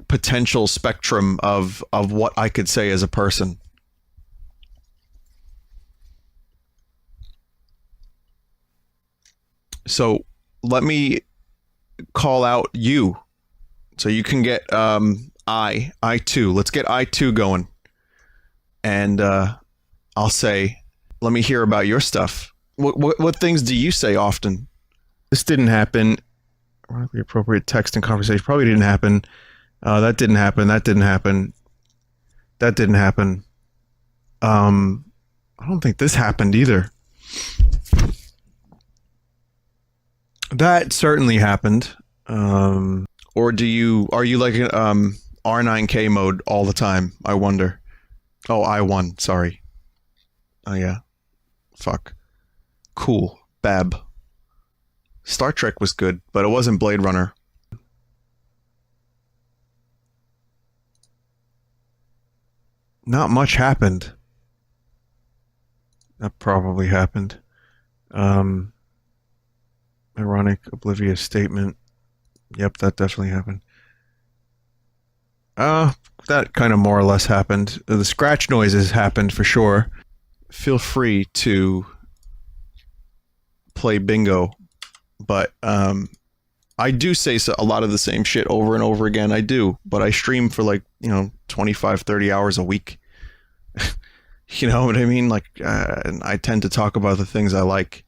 potential spectrum of what I could say as a person. So let me call out you. So you can get I2. Let's get I2 going. And I'll say, let me hear about your stuff. What things do you say often? This didn't happen. The appropriate text and conversation probably didn't happen. That didn't happen. That didn't happen. That didn't happen. I don't think this happened either. That certainly happened. Or are you like R9K mode all the time? I wonder. Oh, I won. Sorry. Oh yeah. Fuck. Cool. Bab. Star Trek was good, but it wasn't Blade Runner. Not much happened. That probably happened. Ironic, oblivious statement. Yep, that definitely happened. That kind of more or less happened. The scratch noises happened for sure. Feel free to play bingo, but I do say a lot of the same shit over and over again. I do, but I stream for 25, 30 hours a week. You know what I mean? And I tend to talk about the things I like.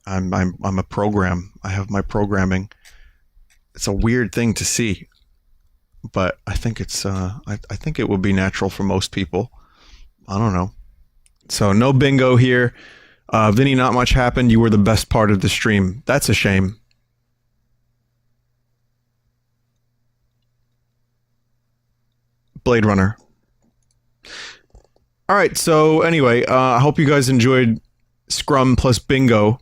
I'm a program. I have my programming. It's a weird thing to see, but I think it's I think it would be natural for most people. I don't know. So no bingo here. Vinny, not much happened. You were the best part of the stream. That's a shame. Blade Runner. All right, so anyway, I hope you guys enjoyed Scrum plus Bingo.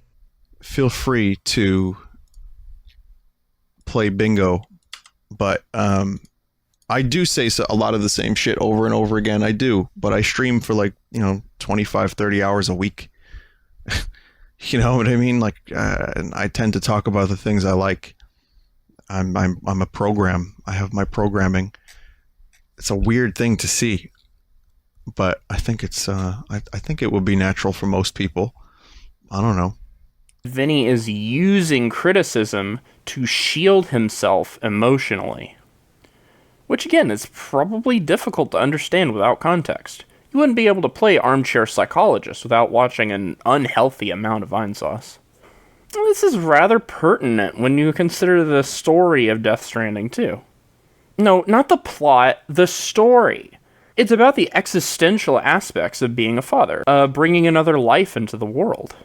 Feel free to play bingo, but I do say a lot of the same shit over and over again. I do, but I stream for 25, 30 hours a week. You know what I mean? And I tend to talk about the things I like. I'm a program. I have my programming. It's a weird thing to see, but I think it's I think it would be natural for most people. I don't know. Vinny is using criticism to shield himself emotionally. Which again is probably difficult to understand without context. You wouldn't be able to play Armchair Psychologist without watching an unhealthy amount of Vinesauce. This is rather pertinent when you consider the story of Death Stranding 2. No, not the plot, the story. It's about the existential aspects of being a father, bringing another life into the world.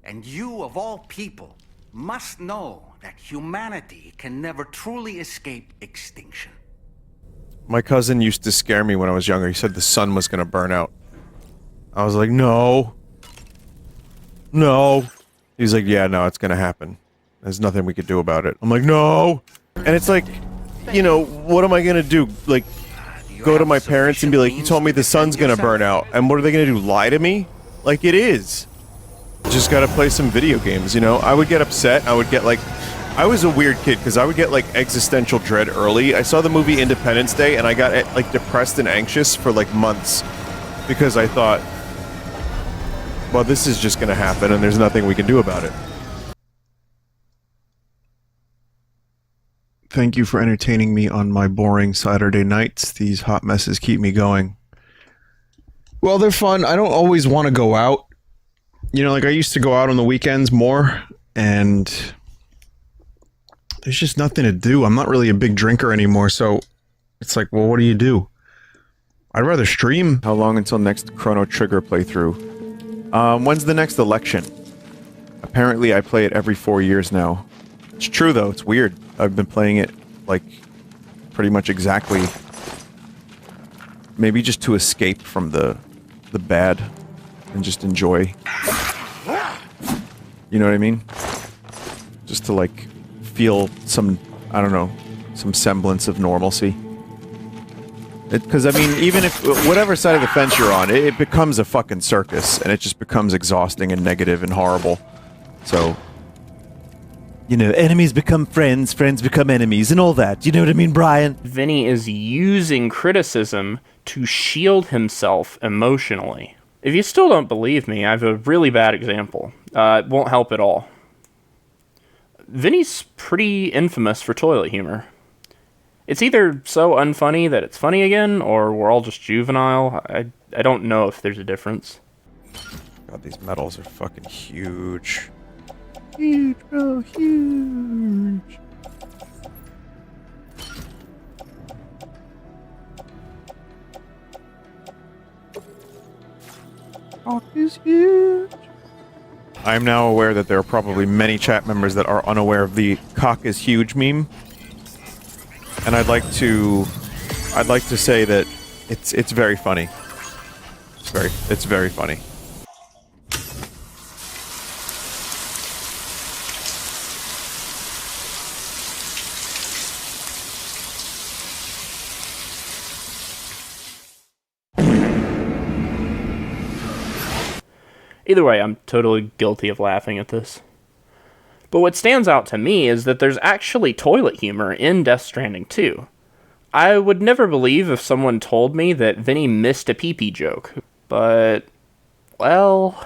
And you, of all people, must know that humanity can never truly escape extinction. My cousin used to scare me when I was younger. He said the sun was going to burn out. I was like, no. No. He's like, yeah, no, it's going to happen. There's nothing we could do about it. I'm like, no. And it's like, you know, what am I going to do? Like, go to my parents and be like, you told me the sun's going to burn out. And what are they going to do? Lie to me? Like, it is. Just got to play some video games, you know? I would get upset. I would get like... I was a weird kid because I would get like existential dread early. I saw the movie Independence Day and I got like depressed and anxious for like months because I thought, well, this is just going to happen and there's nothing we can do about it. Thank you for entertaining me on my boring Saturday nights. These hot messes keep me going. Well, they're fun. I don't always want to go out. You know, like I used to go out on the weekends more and... there's just nothing to do. I'm not really a big drinker anymore, so it's like, well, what do you do? I'd rather stream. How long until next Chrono Trigger playthrough? When's the next election? Apparently, I play it every 4 years now. It's true, though. It's weird. I've been playing it, like, pretty much exactly... maybe just to escape from the bad and just enjoy. You know what I mean? Just to, like... feel some, I don't know, some semblance of normalcy. Because, I mean, even if, whatever side of the fence you're on, it becomes a fucking circus, and it just becomes exhausting and negative and horrible. So, you know, enemies become friends, friends become enemies, and all that. You know what I mean, Brian? Vinny is using criticism to shield himself emotionally. If you still don't believe me, I have a really bad example. It won't help at all. Vinny's pretty infamous for toilet humor. It's either so unfunny that it's funny again, or we're all just juvenile. I don't know if there's a difference. God, these medals are fucking huge. Huge, bro, huge. Cock is huge. I am now aware that there are probably many chat members that are unaware of the cock is huge meme. And I'd like to say that it's very funny. It's very funny. Either way, I'm totally guilty of laughing at this. But what stands out to me is that there's actually toilet humor in Death Stranding 2. I would never believe if someone told me that Vinny missed a pee-pee joke, but, well...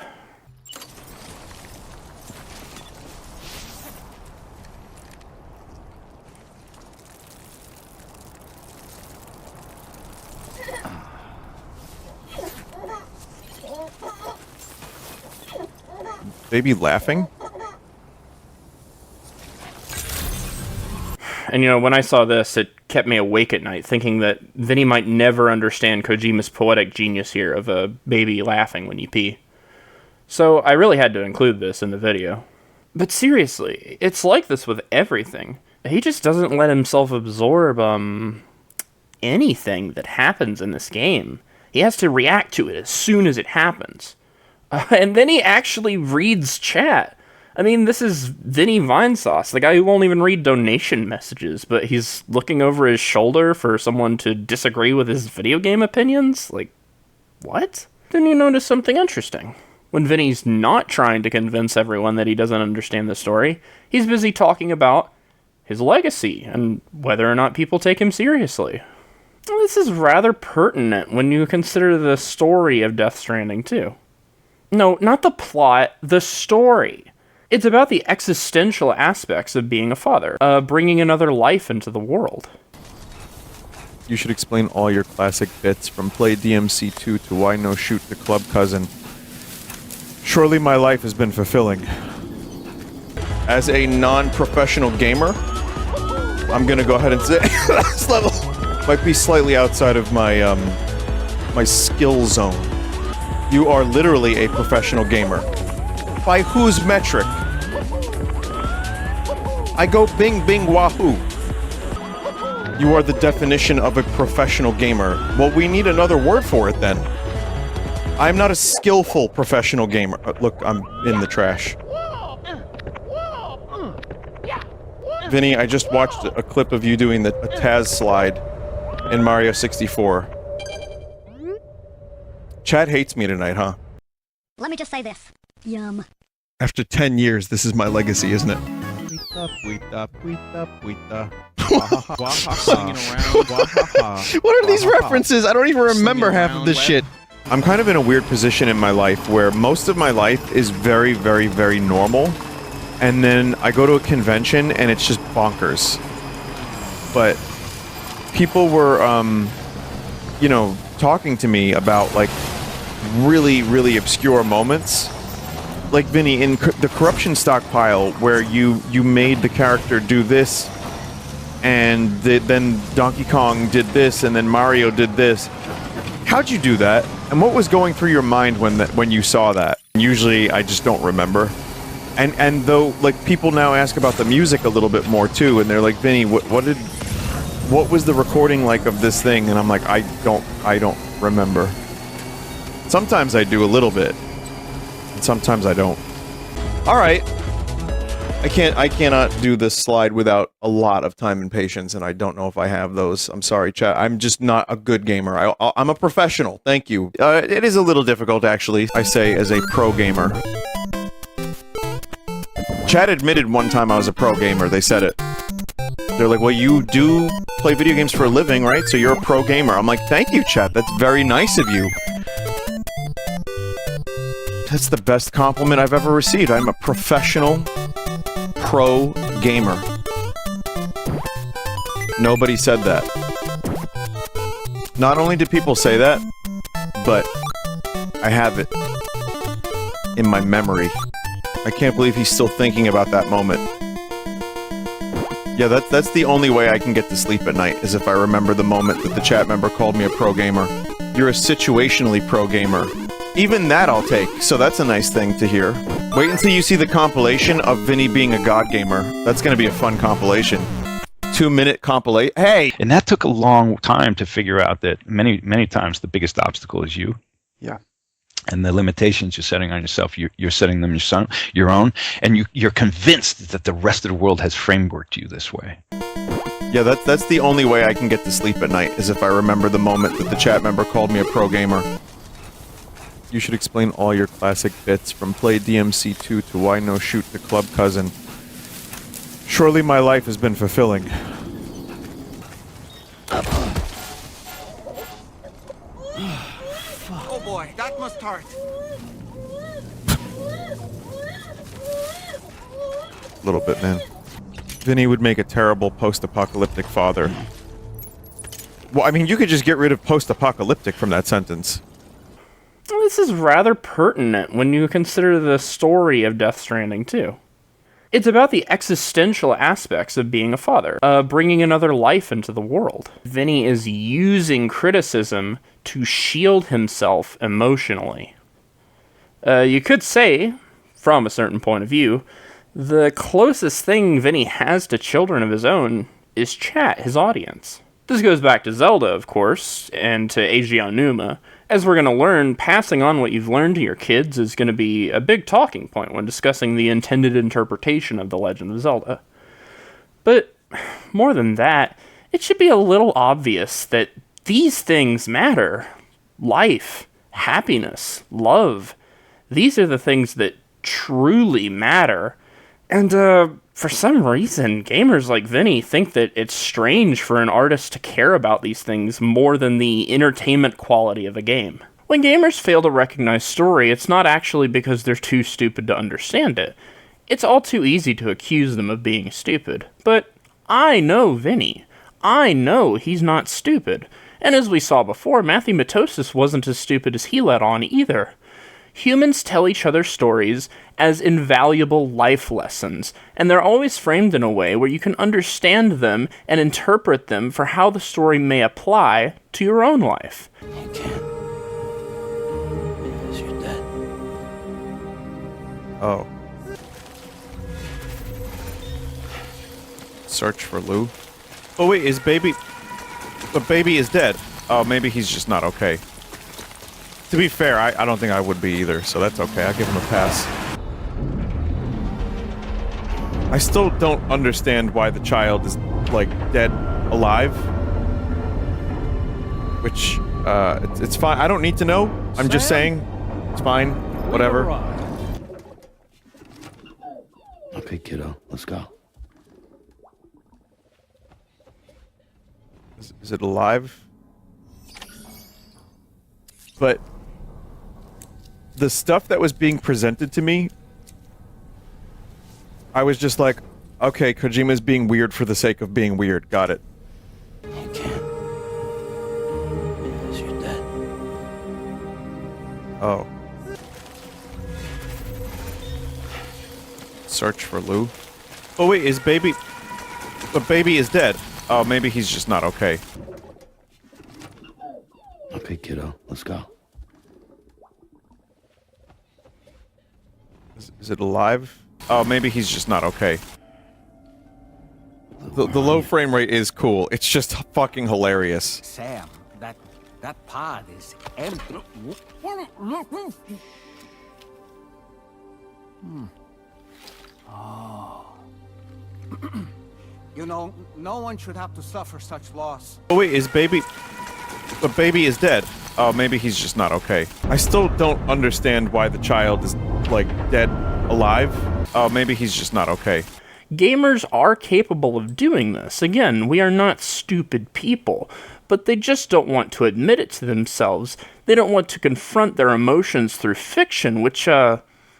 They be laughing? And you know, when I saw this, it kept me awake at night, thinking that Vinny might never understand Kojima's poetic genius here of a baby laughing when you pee. So I really had to include this in the video. But seriously, it's like this with everything. He just doesn't let himself absorb, anything that happens in this game. He has to react to it as soon as it happens. And then he actually reads chat. I mean, this is Vinny Vinesauce, the guy who won't even read donation messages, but he's looking over his shoulder for someone to disagree with his video game opinions? Like, what? Then you notice something interesting. When Vinny's not trying to convince everyone that he doesn't understand the story, he's busy talking about his legacy and whether or not people take him seriously. This is rather pertinent when you consider the story of Death Stranding 2. No, not the plot, the story. It's about the existential aspects of being a father, bringing another life into the world. You should explain all your classic bits from Play DMC2 to Why No Shoot the Club Cousin. Surely my life has been fulfilling. As a non-professional gamer, I'm gonna go ahead and say this level might be slightly outside of my my skill zone. You are literally a professional gamer. By whose metric? I go bing bing wahoo. You are the definition of a professional gamer. Well, we need another word for it then. I'm not a skillful professional gamer. Look, I'm in the trash. Vinny, I just watched a clip of you doing a Taz slide in Mario 64. Chad hates me tonight, huh? Let me just say this. Yum. After 10 years, this is my legacy, isn't it? What are these references? I don't even remember half of this shit. I'm kind of in a weird position in my life where most of my life is very, very, very normal. And then I go to a convention and it's just bonkers. But people were, you know, talking to me about like really, really obscure moments. Like Vinny, in the corruption stockpile, where you made the character do this, and then Donkey Kong did this, and then Mario did this. How'd you do that? And what was going through your mind when you saw that? Usually, I just don't remember. And though, like, people now ask about the music a little bit more too, and they're like, Vinny, what was the recording like of this thing? And I'm like, I don't remember. Sometimes I do a little bit. Sometimes I don't. All right. I cannot do this slide without a lot of time and patience, and I don't know if I have those. I'm sorry, chat. I'm just not a good gamer. I'm a professional. Thank you. It is a little difficult, actually, I say, as a pro gamer. Chad admitted one time I was a pro gamer. They said it. They're like, well, you do play video games for a living, right? So you're a pro gamer. I'm like, thank you, chat. That's very nice of you. That's the best compliment I've ever received. I'm a professional, pro gamer. Nobody said that. Not only did people say that, but I have it in my memory. I can't believe he's still thinking about that moment. Yeah, that's the only way I can get to sleep at night, is if I remember the moment that the chat member called me a pro gamer. You're a situationally pro gamer. Even that I'll take, so that's a nice thing to hear. Wait until you see the compilation of Vinny being a god gamer. That's gonna be a fun compilation. 2-minute compilation. Hey! And that took a long time to figure out that many times the biggest obstacle is you. Yeah. And the limitations you're setting on yourself, you're setting them your own, and you're convinced that the rest of the world has frameworked you this way. Yeah, that's the only way I can get to sleep at night, is if I remember the moment that the chat member called me a pro gamer. You should explain all your classic bits from Play DMC2 to Why No Shoot the Club Cousin. Surely my life has been fulfilling. Oh boy, that must hurt. A little bit, man. Vinny would make a terrible post-apocalyptic father. Well, I mean, you could just get rid of post-apocalyptic from that sentence. This is rather pertinent when you consider the story of Death Stranding 2. It's about the existential aspects of being a father, bringing another life into the world. Vinny is using criticism to shield himself emotionally. You could say, from a certain point of view, the closest thing Vinny has to children of his own is chat, his audience. This goes back to Zelda, of course, and to Eiji Aonuma. As we're going to learn, passing on what you've learned to your kids is going to be a big talking point when discussing the intended interpretation of The Legend of Zelda. But more than that, it should be a little obvious that these things matter. Life, happiness, love. These are the things that truly matter. And, for some reason, gamers like Vinny think that it's strange for an artist to care about these things more than the entertainment quality of a game. When gamers fail to recognize story, it's not actually because they're too stupid to understand it. It's all too easy to accuse them of being stupid. But I know Vinny. I know he's not stupid. And as we saw before, Matthew Matosis wasn't as stupid as he let on either. Humans tell each other stories as invaluable life lessons, and they're always framed in a way where you can understand them and interpret them for how the story may apply to your own life. Oh. Search for Lou. Oh wait, is baby... But baby is dead. Oh, maybe he's just not okay. To be fair, I don't think I would be either, so that's okay. I'll give him a pass. I still don't understand why the child is, like, dead alive. Which, it's fine. I don't need to know. I'm just saying. It's fine. Whatever. Okay, kiddo, let's go. Is it alive? But the stuff that was being presented to me, I was just like, okay, Kojima's being weird for the sake of being weird. Got it. Oh. Search for Lou. Oh wait, is baby... But baby is dead. Oh, maybe he's just not okay. Okay, kiddo, let's go. Is it alive? Oh, maybe he's just not okay. The low frame rate is cool. It's just fucking hilarious. Sam, that pod is empty. Oh. You know, no one should have to suffer such loss. Oh wait, is baby... But baby is dead. Oh, maybe he's just not okay. I still don't understand why the child is, like, dead alive. Oh, maybe he's just not okay. Gamers are capable of doing this. Again, we are not stupid people, but they just don't want to admit it to themselves. They don't want to confront their emotions through fiction, which,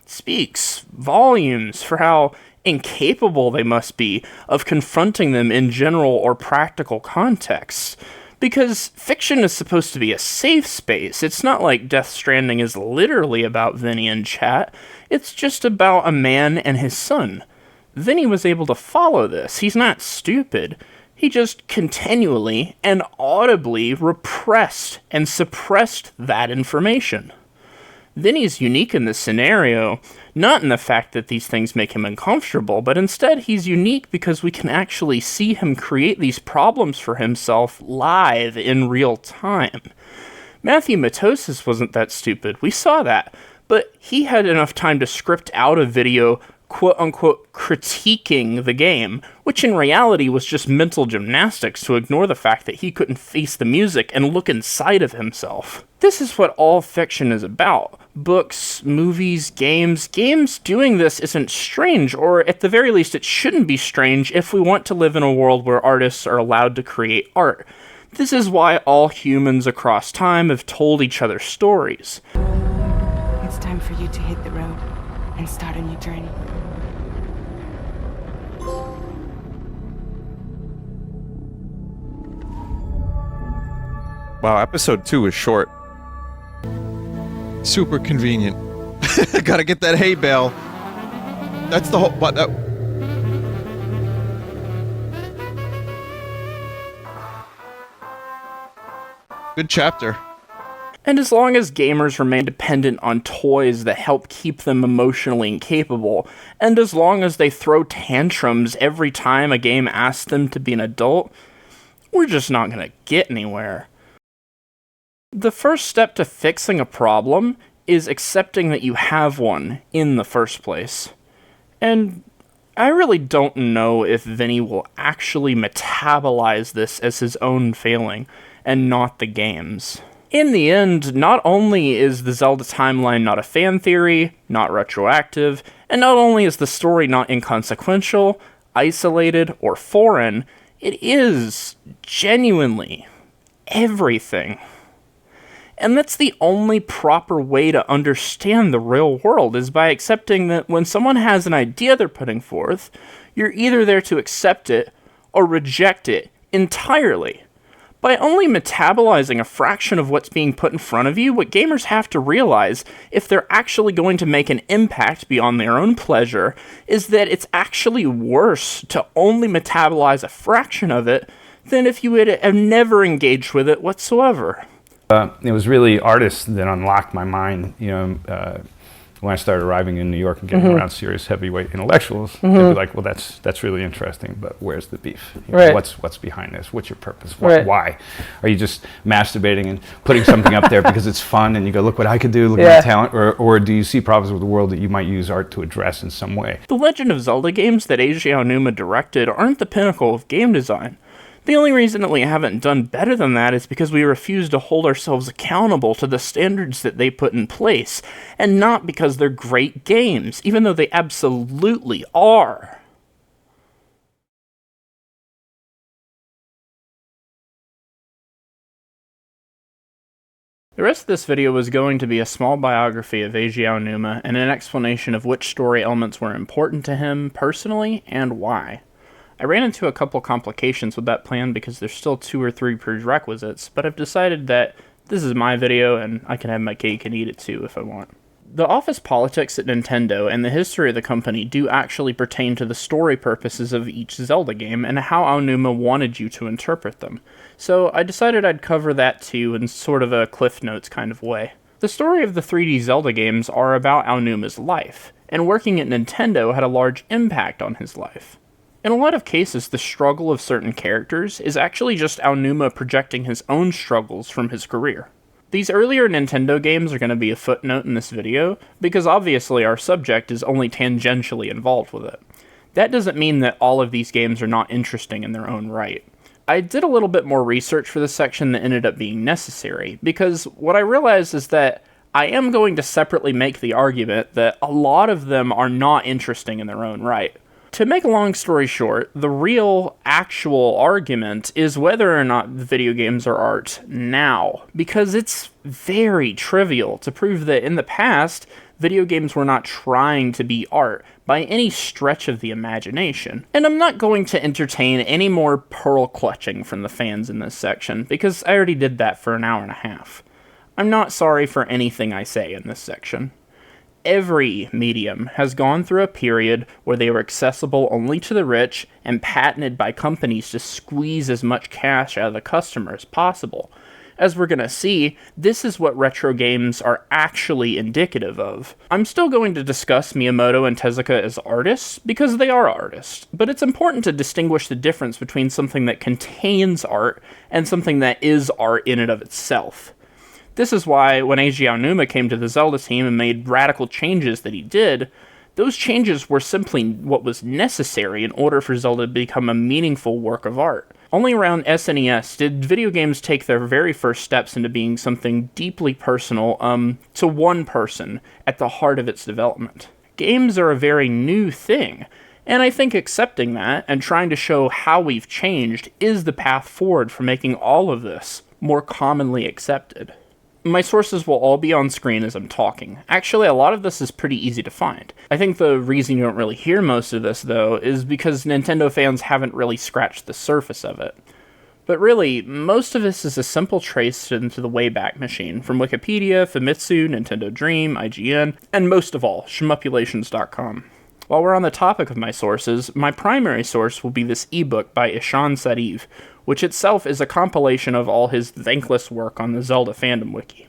speaks volumes for how incapable they must be of confronting them in general or practical contexts. Because fiction is supposed to be a safe space. It's not like Death Stranding is literally about Vinny and Chat. It's just about a man and his son. Vinny was able to follow this. He's not stupid. He just continually and audibly repressed and suppressed that information. Vinny's unique in this scenario, not in the fact that these things make him uncomfortable, but instead he's unique because we can actually see him create these problems for himself live in real time. Matthew Matosis wasn't that stupid, we saw that, but he had enough time to script out a video quote-unquote critiquing the game, which in reality was just mental gymnastics to ignore the fact that he couldn't face the music and look inside of himself. This is what all fiction is about. Books, movies, games. Games doing this isn't strange, or at the very least it shouldn't be strange if we want to live in a world where artists are allowed to create art. This is why all humans across time have told each other stories. It's time for you to hit the road and start a new journey. Wow, episode 2 is short. Super convenient. Gotta get that hay bale. That's the whole... What? Good chapter. And as long as gamers remain dependent on toys that help keep them emotionally incapable, and as long as they throw tantrums every time a game asks them to be an adult, we're just not gonna get anywhere. The first step to fixing a problem is accepting that you have one in the first place. And I really don't know if Vinny will actually metabolize this as his own failing, and not the game's. In the end, not only is the Zelda timeline not a fan theory, not retroactive, and not only is the story not inconsequential, isolated, or foreign, it is genuinely everything. And that's the only proper way to understand the real world, is by accepting that when someone has an idea they're putting forth, you're either there to accept it or reject it entirely. By only metabolizing a fraction of what's being put in front of you, what gamers have to realize, if they're actually going to make an impact beyond their own pleasure, is that it's actually worse to only metabolize a fraction of it than if you would have never engaged with it whatsoever. It was really artists that unlocked my mind, when I started arriving in New York and getting around serious heavyweight intellectuals. They'd be like, well, that's really interesting, but where's the beef? What's behind this? What's your purpose? Why? Are you just masturbating and putting something up there because it's fun and you go, look what I could do, look at my talent? Or do you see problems with the world that you might use art to address in some way? The Legend of Zelda games that Eiji Aonuma directed aren't the pinnacle of game design. The only reason that we haven't done better than that is because we refuse to hold ourselves accountable to the standards that they put in place, and not because they're great games, even though they absolutely are. The rest of this video was going to be a small biography of Eiji Aonuma and an explanation of which story elements were important to him personally and why. I ran into a couple complications with that plan because there's still 2 or 3 prerequisites, but I've decided that this is my video and I can have my cake and eat it too if I want. The office politics at Nintendo and the history of the company do actually pertain to the story purposes of each Zelda game and how Aonuma wanted you to interpret them. So I decided I'd cover that too in sort of a Cliff Notes kind of way. The story of the 3D Zelda games are about Aonuma's life, and working at Nintendo had a large impact on his life. In a lot of cases, the struggle of certain characters is actually just Aonuma projecting his own struggles from his career. These earlier Nintendo games are going to be a footnote in this video, because obviously our subject is only tangentially involved with it. That doesn't mean that all of these games are not interesting in their own right. I did a little bit more research for this section that ended up being necessary, because what I realized is that I am going to separately make the argument that a lot of them are not interesting in their own right. To make a long story short, the real, actual argument is whether or not the video games are art now, because it's very trivial to prove that in the past, video games were not trying to be art by any stretch of the imagination. And I'm not going to entertain any more pearl clutching from the fans in this section, because I already did that for an hour and a half. I'm not sorry for anything I say in this section. Every medium has gone through a period where they were accessible only to the rich and patented by companies to squeeze as much cash out of the customer as possible. As we're gonna see, this is what retro games are actually indicative of. I'm still going to discuss Miyamoto and Tezuka as artists, because they are artists, but it's important to distinguish the difference between something that contains art and something that is art in and of itself. This is why when Eiji Aonuma came to the Zelda team and made radical changes that he did, those changes were simply what was necessary in order for Zelda to become a meaningful work of art. Only around SNES did video games take their very first steps into being something deeply personal to one person at the heart of its development. Games are a very new thing, and I think accepting that and trying to show how we've changed is the path forward for making all of this more commonly accepted. My sources will all be on screen as I'm talking. Actually, a lot of this is pretty easy to find. I think the reason you don't really hear most of this, though, is because Nintendo fans haven't really scratched the surface of it. But really, most of this is a simple trace into the Wayback Machine, from Wikipedia, Famitsu, Nintendo Dream, IGN, and most of all, Shmupulations.com. While we're on the topic of my sources, my primary source will be this ebook by Ishan Sariv, which itself is a compilation of all his thankless work on the Zelda fandom wiki.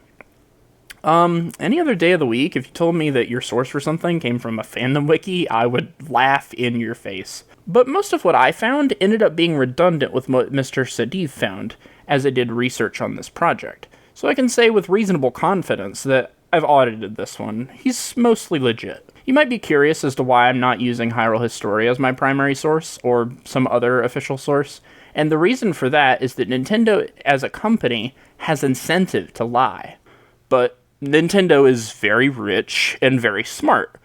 Any other day of the week, if you told me that your source for something came from a fandom wiki, I would laugh in your face. But most of what I found ended up being redundant with what Mr. Sariv found, as I did research on this project. So I can say with reasonable confidence that I've audited this one. He's mostly legit. You might be curious as to why I'm not using Hyrule Historia as my primary source, or some other official source. And the reason for that is that Nintendo, as a company, has incentive to lie. But Nintendo is very rich and very smart.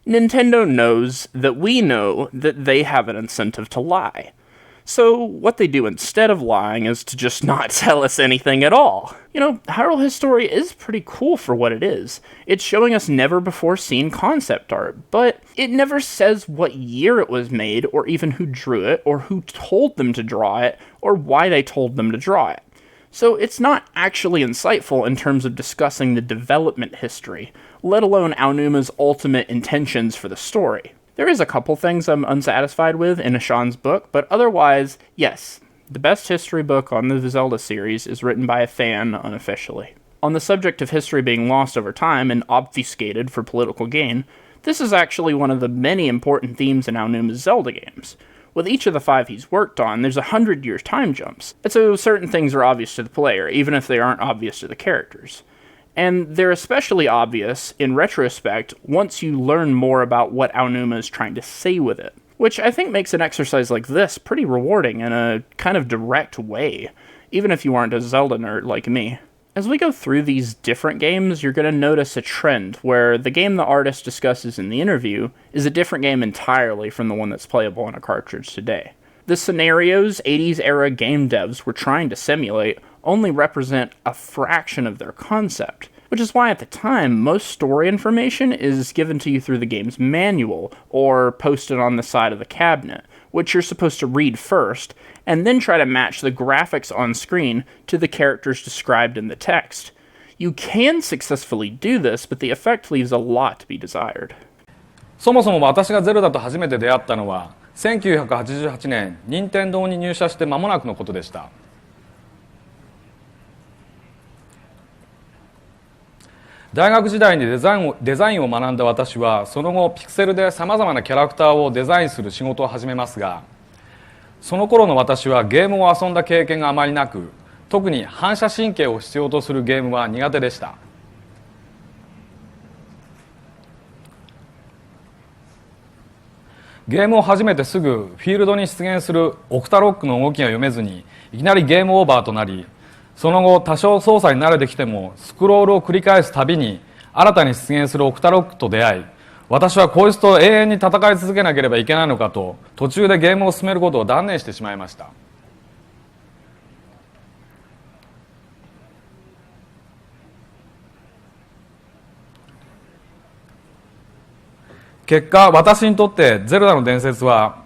Nintendo knows that we know that they have an incentive to lie. So what they do instead of lying is to just not tell us anything at all. You know, Hyrule Historia is pretty cool for what it is. It's showing us never-before-seen concept art, but it never says what year it was made, or even who drew it, or who told them to draw it, or why they told them to draw it. So it's not actually insightful in terms of discussing the development history, let alone Aonuma's ultimate intentions for the story. There is a couple things I'm unsatisfied with in Ishan's book, but otherwise, yes, the best history book on the Zelda series is written by a fan unofficially. On the subject of history being lost over time and obfuscated for political gain, this is actually one of the many important themes in Aonuma's Zelda games. With each of the 5 he's worked on, there's 100-year time jumps, and so certain things are obvious to the player, even if they aren't obvious to the characters. And they're especially obvious, in retrospect, once you learn more about what Aonuma is trying to say with it, which I think makes an exercise like this pretty rewarding in a kind of direct way, even if you aren't a Zelda nerd like me. As we go through these different games, you're going to notice a trend where the game the artist discusses in the interview is a different game entirely from the one that's playable on a cartridge today. The scenarios 80s era game devs were trying to simulate only represent a fraction of their concept, which is why at the time most story information is given to you through the game's manual or posted on the side of the cabinet, which you're supposed to read first, and then try to match the graphics on screen to the characters described in the text. You can successfully do this, but the effect leaves a lot to be desired. そもそも私がゼルダと初めて出会ったのは1988年任天堂に入社して間もなくのことでした。大学時代にデザインを学んだ私はその後ピクセルでさまざまなキャラクターをデザインする仕事を始めますが、その頃の私はゲームを遊んだ経験があまりなく、特に反射神経を必要とするゲームは苦手でした。ゲームを始めてすぐフィールドに出現するオクタロックの動きが読めずにいきなりゲームオーバーとなり、その後多少操作に慣れてきてもスクロールを繰り返すたびに新たに出現するオクタロックと出会い、私はこいつと永遠に戦い続けなければいけないのかと途中でゲームを進めることを断念してしまいました。結果、私にとってゼルダの伝説は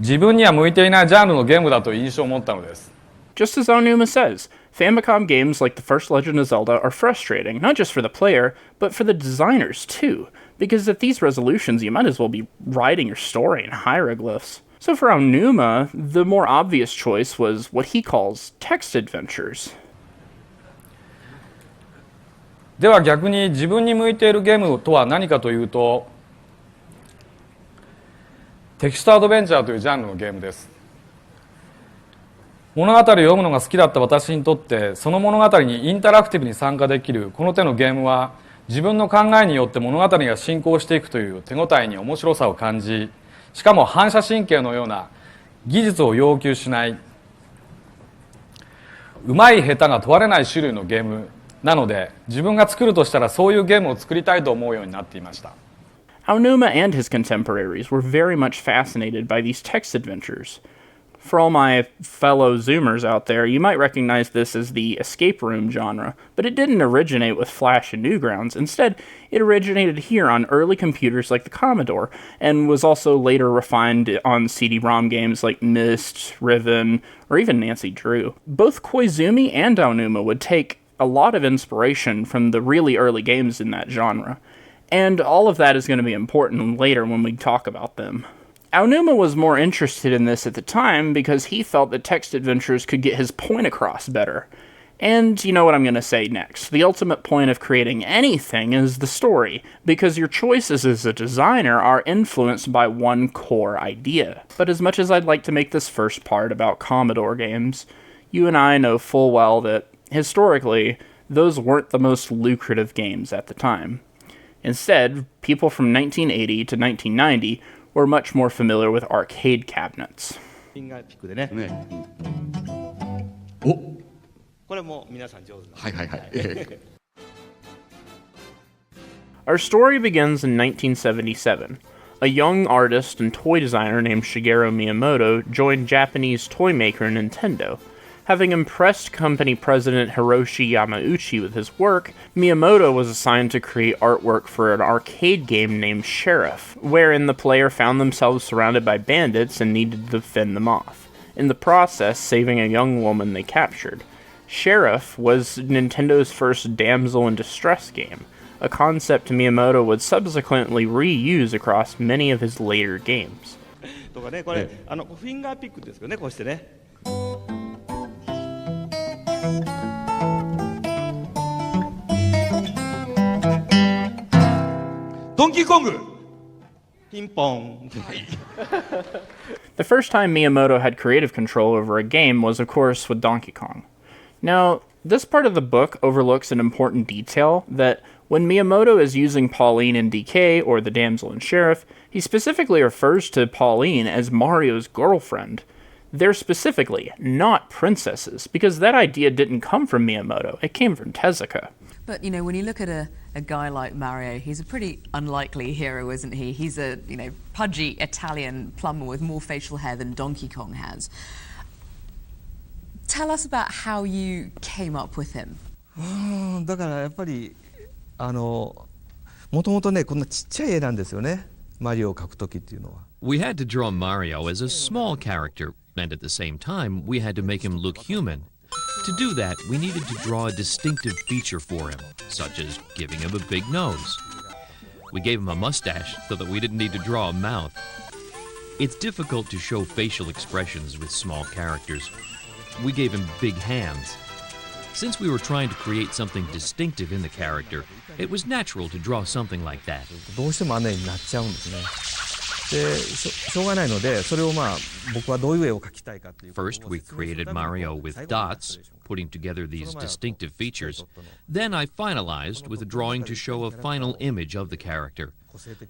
自分には向いていないジャンルのゲームだという印象を持ったのです。Just as Aonuma says, Famicom games like the first Legend of Zelda are frustrating, not just for the player, but for the designers too, because at these resolutions you might as well be writing your story in hieroglyphs. So for Aonuma, the more obvious choice was what he calls text adventures. では逆に自分に向いているゲームとは何かというと、テキストアドベンチャーというジャンルのゲームです。物語を読むのが好きだった私にとって、その物語にインタラクティブに参加できるこの手のゲームは、自分の考えによって物語が進行していくという手応えに面白さを感じ、しかも反射神経のような技術を要求しない、うまい下手が問われない種類のゲームなので、自分が作るとしたらそういうゲームを作りたいと思うようになっていました。Aonuma and his contemporaries were very much fascinated by these text adventures. For all my fellow Zoomers out there, you might recognize this as the escape room genre, but it didn't originate with Flash and Newgrounds. Instead, it originated here on early computers like the Commodore, and was also later refined on CD-ROM games like Myst, Riven, or even Nancy Drew. Both Koizumi and Aonuma would take a lot of inspiration from the really early games in that genre, and all of that is going to be important later when we talk about them. Aonuma was more interested in this at the time because he felt that text adventures could get his point across better. And you know what I'm going to say next. The ultimate point of creating anything is the story, because your choices as a designer are influenced by one core idea. But as much as I'd like to make this first part about Commodore games, you and I know full well that, historically, those weren't the most lucrative games at the time. Instead, people from 1980 to 1990 were much more familiar with arcade cabinets. Our story begins in 1977. A young artist and toy designer named Shigeru Miyamoto joined Japanese toy maker Nintendo. Having impressed company president Hiroshi Yamauchi with his work, Miyamoto was assigned to create artwork for an arcade game named Sheriff, wherein the player found themselves surrounded by bandits and needed to fend them off. in the process saving a young woman they captured. Sheriff was Nintendo's first damsel in distress game, a concept Miyamoto would subsequently reuse across many of his later games. とかね、これ、フィンガーピックですよね、こうしてね。ドンキーコングピンポン The first time Miyamoto had creative control over a game was, of course, with Donkey Kong. Now, this part of the book overlooks an important detail that when Miyamoto is using Pauline in DK, or the damsel in Sheriff, he specifically refers to Pauline as Mario's girlfriend. They're specifically not princesses, because that idea didn't come from Miyamoto, it came from Tezuka. But, you know, when you look at a guy like Mario, he's a pretty unlikely hero, isn't he? He's a, you know, pudgy Italian plumber with more facial hair than Donkey Kong has. Tell us about how you came up with him. だからやっぱりもともとねこんなちっちゃい絵なんですよね。マリオを描くときっていうのは。We had to draw Mario as a small character, and at the same time, we had to make him look human. To do that, we needed to draw a distinctive feature for him, such as giving him a big nose. We gave him a mustache so that we didn't need to draw a mouth. It's difficult to show facial expressions with small characters. We gave him big hands. Since we were trying to create something distinctive in the character, it was natural to draw something like that. どうしてもあんなになっちゃうんですね。で、しょうがないので、それをまあ僕はどういう絵を描きたいかっていう。First, we created Mario with dots, putting together these distinctive features. Then I finalized with a drawing to show a final image of the character.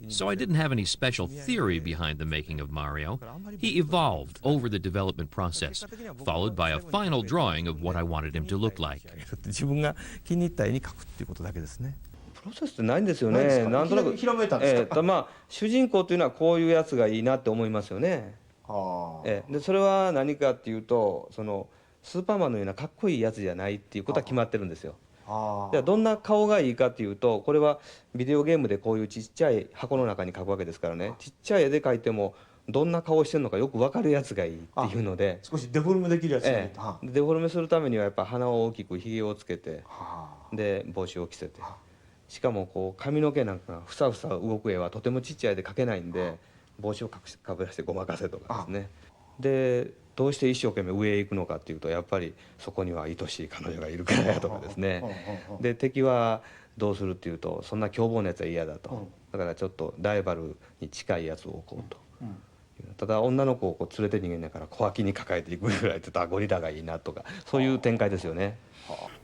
So I didn't have any special theory behind the making of Mario. He evolved over the development process, followed by a final drawing of what I wanted him to look like. 自分が気に入った絵に描くっていうことだけですね。プロセスってないんですよね。なんとなくひらめいたんですか。まあ主人公というのはこういうやつがいいなって思いますよね。でそれは何かっていうとそのスーパーマンのようなかっこいいやつじゃないっていうことは決まってるんですよ。じゃあどんな顔がいいかっていうとこれはビデオゲームでこういうちっちゃい箱の中に描くわけですからね。ちっちゃい絵で描いてもどんな顔してるのかよく分かるやつがいいっていうので少しデフォルメできるやつがいいと、デフォルメするためにはやっぱ鼻を大きくひげをつけてで帽子を着せてしかもこう髪の毛なんかがふさふさ動く絵はとてもちっちゃいで描けないんで帽子をかぶらしてごまかせとかですね。でどうして一生懸命上へ行くのかっていうとやっぱりそこには愛しい彼女がいるからやとかですね。で敵はどうするっていうとそんな凶暴なやつは嫌だと。だからちょっとライバルに近いやつを置こうと。ただ女の子をこう連れて逃げながら小脇に抱えていくぐらいってゴリラがいいなとかそういう展開ですよね。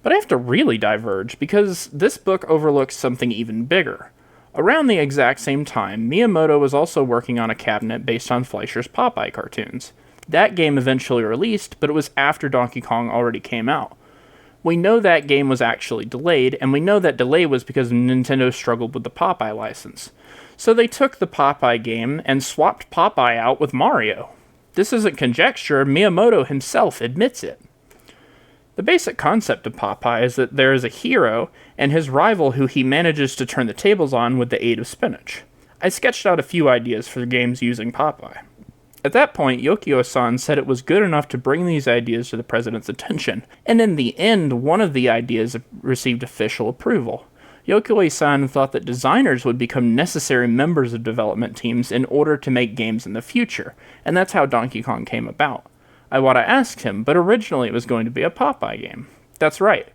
But I have to really diverge because this book overlooks something even bigger. Around the exact same time, Miyamoto was also working on a cabinet based on Fleischer's Popeye cartoons. That game eventually released, but it was after Donkey Kong already came out. We know that game was actually delayed, and we know that delay was because Nintendo struggled with the Popeye license. So they took the Popeye game and swapped Popeye out with Mario. This isn't conjecture, Miyamoto himself admits it. The basic concept of Popeye is that there is a hero and his rival who he manages to turn the tables on with the aid of spinach. I sketched out a few ideas for the games using Popeye. At that point, Yokio-san said it was good enough to bring these ideas to the president's attention, and in the end, one of the ideas received official approval. Yokio-san thought that designers would become necessary members of development teams in order to make games in the future, and that's how Donkey Kong came about. Iwata asked him, but originally it was going to be a Popeye game. That's right.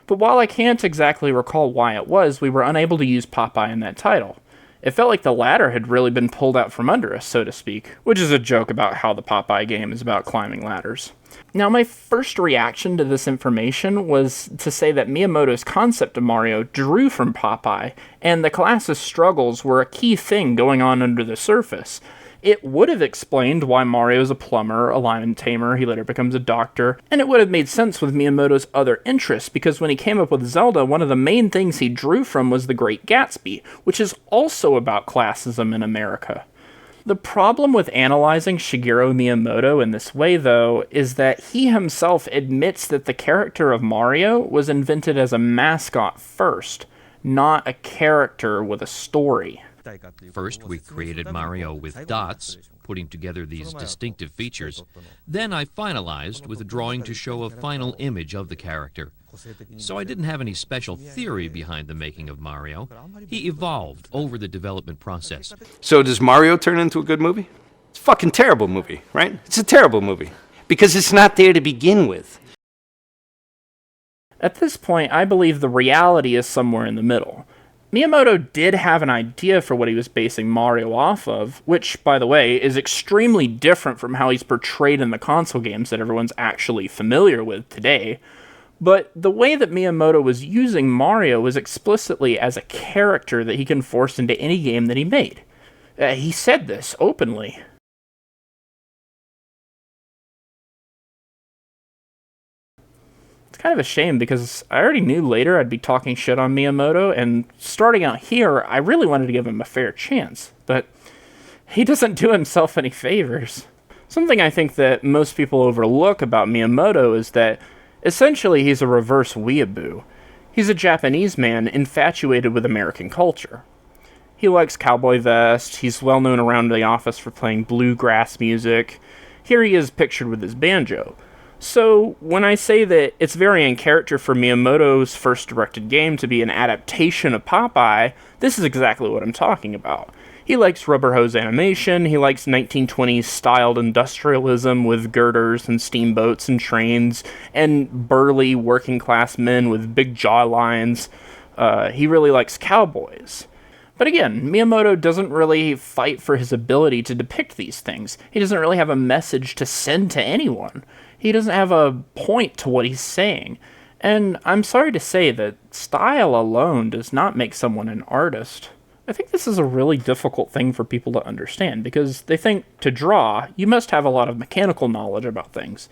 But while I can't exactly recall why it was, we were unable to use Popeye in that title. It felt like the ladder had really been pulled out from under us, so to speak, which is a joke about how the Popeye game is about climbing ladders. Now, my first reaction to this information was to say that Miyamoto's concept of Mario drew from Popeye, and the class's struggles were a key thing going on under the surface. It would have explained why Mario is a plumber, a lion tamer, he later becomes a doctor, and it would have made sense with Miyamoto's other interests, because when he came up with Zelda, one of the main things he drew from was The Great Gatsby, which is also about classism in America. The problem with analyzing Shigeru Miyamoto in this way, though, is that he himself admits that the character of Mario was invented as a mascot first, not a character with a story. First, we created Mario with dots, putting together these distinctive features. Then I finalized with a drawing to show a final image of the character. So I didn't have any special theory behind the making of Mario. He evolved over the development process. So does Mario turn into a good movie? It's a fucking terrible movie, right? It's a terrible movie. Because it's not there to begin with. At this point, I believe the reality is somewhere in the middle. Miyamoto did have an idea for what he was basing Mario off of, which, by the way, is extremely different from how he's portrayed in the console games that everyone's actually familiar with today. But the way that Miyamoto was using Mario was explicitly as a character that he can force into any game that he made. He said this openly. It's kind of a shame because I already knew later I'd be talking shit on Miyamoto, and starting out here, I really wanted to give him a fair chance, but he doesn't do himself any favors. Something I think that most people overlook about Miyamoto is that essentially he's a reverse weeaboo. He's a Japanese man infatuated with American culture. He likes cowboy vests, he's well known around the office for playing bluegrass music. Here he is pictured with his banjo. So, when I say that it's very in character for Miyamoto's first directed game to be an adaptation of Popeye, this is exactly what I'm talking about. He likes rubber hose animation, he likes 1920s styled industrialism with girders and steamboats and trains, and burly working class men with big jawlines. He really likes cowboys. But again, Miyamoto doesn't really fight for his ability to depict these things. He doesn't really have a message to send to anyone. He doesn't have a point to what he's saying. And I'm sorry to say that style alone does not make someone an artist. I think this is a really difficult thing for people to understand, because they think to draw, you must have a lot of mechanical knowledge about things.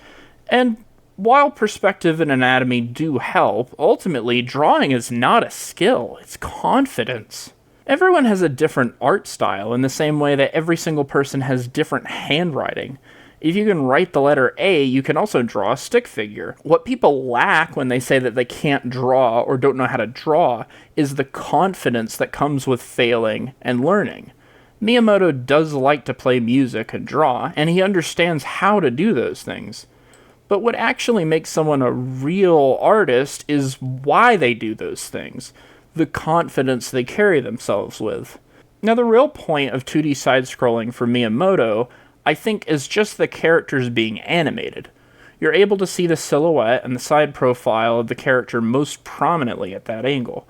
And while perspective and anatomy do help, ultimately drawing is not a skill, it's confidence. Everyone has a different art style in the same way that every single person has different handwriting. If you can write the letter A, you can also draw a stick figure. What people lack when they say that they can't draw or don't know how to draw is the confidence that comes with failing and learning. Miyamoto does like to play music and draw, and he understands how to do those things. But what actually makes someone a real artist is why they do those things, the confidence they carry themselves with. Now, the real point of 2D side-scrolling for Miyamoto, I think, is just the characters being animated. You're able to see the silhouette and the side profile of the character most prominently at that angle.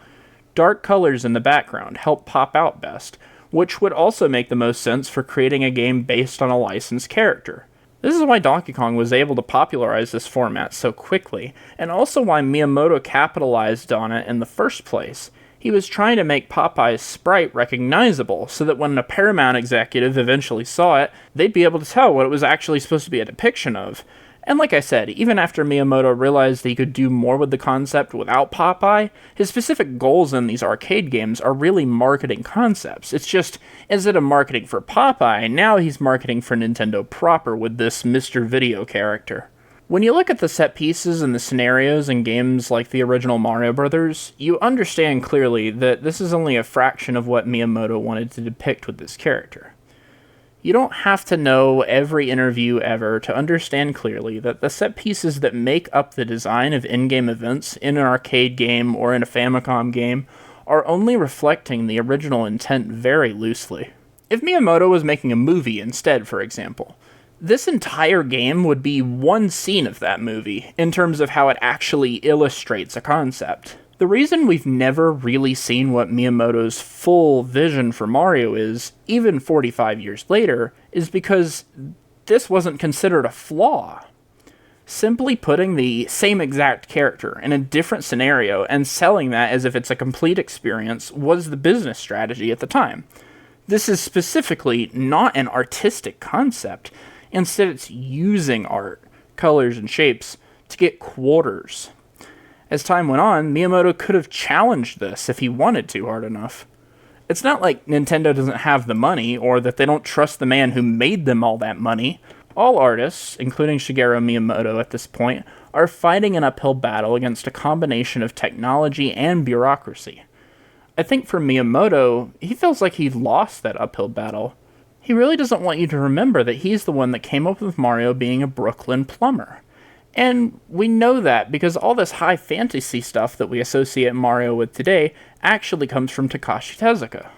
Dark colors in the background help pop out best, which would also make the most sense for creating a game based on a licensed character. This is why Donkey Kong was able to popularize this format so quickly, and also why Miyamoto capitalized on it in the first place. He was trying to make Popeye's sprite recognizable, so that when a Paramount executive eventually saw it, they'd be able to tell what it was actually supposed to be a depiction of. And like I said, even after Miyamoto realized that he could do more with the concept without Popeye, his specific goals in these arcade games are really marketing concepts. It's just, instead of marketing for Popeye, now he's marketing for Nintendo proper with this Mr. Video character. When you look at the set pieces and the scenarios in games like the original Mario Bros., you understand clearly that this is only a fraction of what Miyamoto wanted to depict with this character. You don't have to know every interview ever to understand clearly that the set pieces that make up the design of in-game events in an arcade game or in a Famicom game are only reflecting the original intent very loosely. If Miyamoto was making a movie instead, for example, this entire game would be one scene of that movie, in terms of how it actually illustrates a concept. The reason we've never really seen what Miyamoto's full vision for Mario is, even 45 years later, is because this wasn't considered a flaw. Simply putting the same exact character in a different scenario and selling that as if it's a complete experience was the business strategy at the time. This is specifically not an artistic concept. Instead, it's using art, colors, and shapes to get quarters. As time went on, Miyamoto could have challenged this if he wanted to hard enough. It's not like Nintendo doesn't have the money, or that they don't trust the man who made them all that money. All artists, including Shigeru Miyamoto at this point, are fighting an uphill battle against a combination of technology and bureaucracy. I think for Miyamoto, he feels like he lost that uphill battle. He really doesn't want you to remember that he's the one that came up with Mario being a Brooklyn plumber. And we know that because all this high fantasy stuff that we associate Mario with today actually comes from Takashi Tezuka.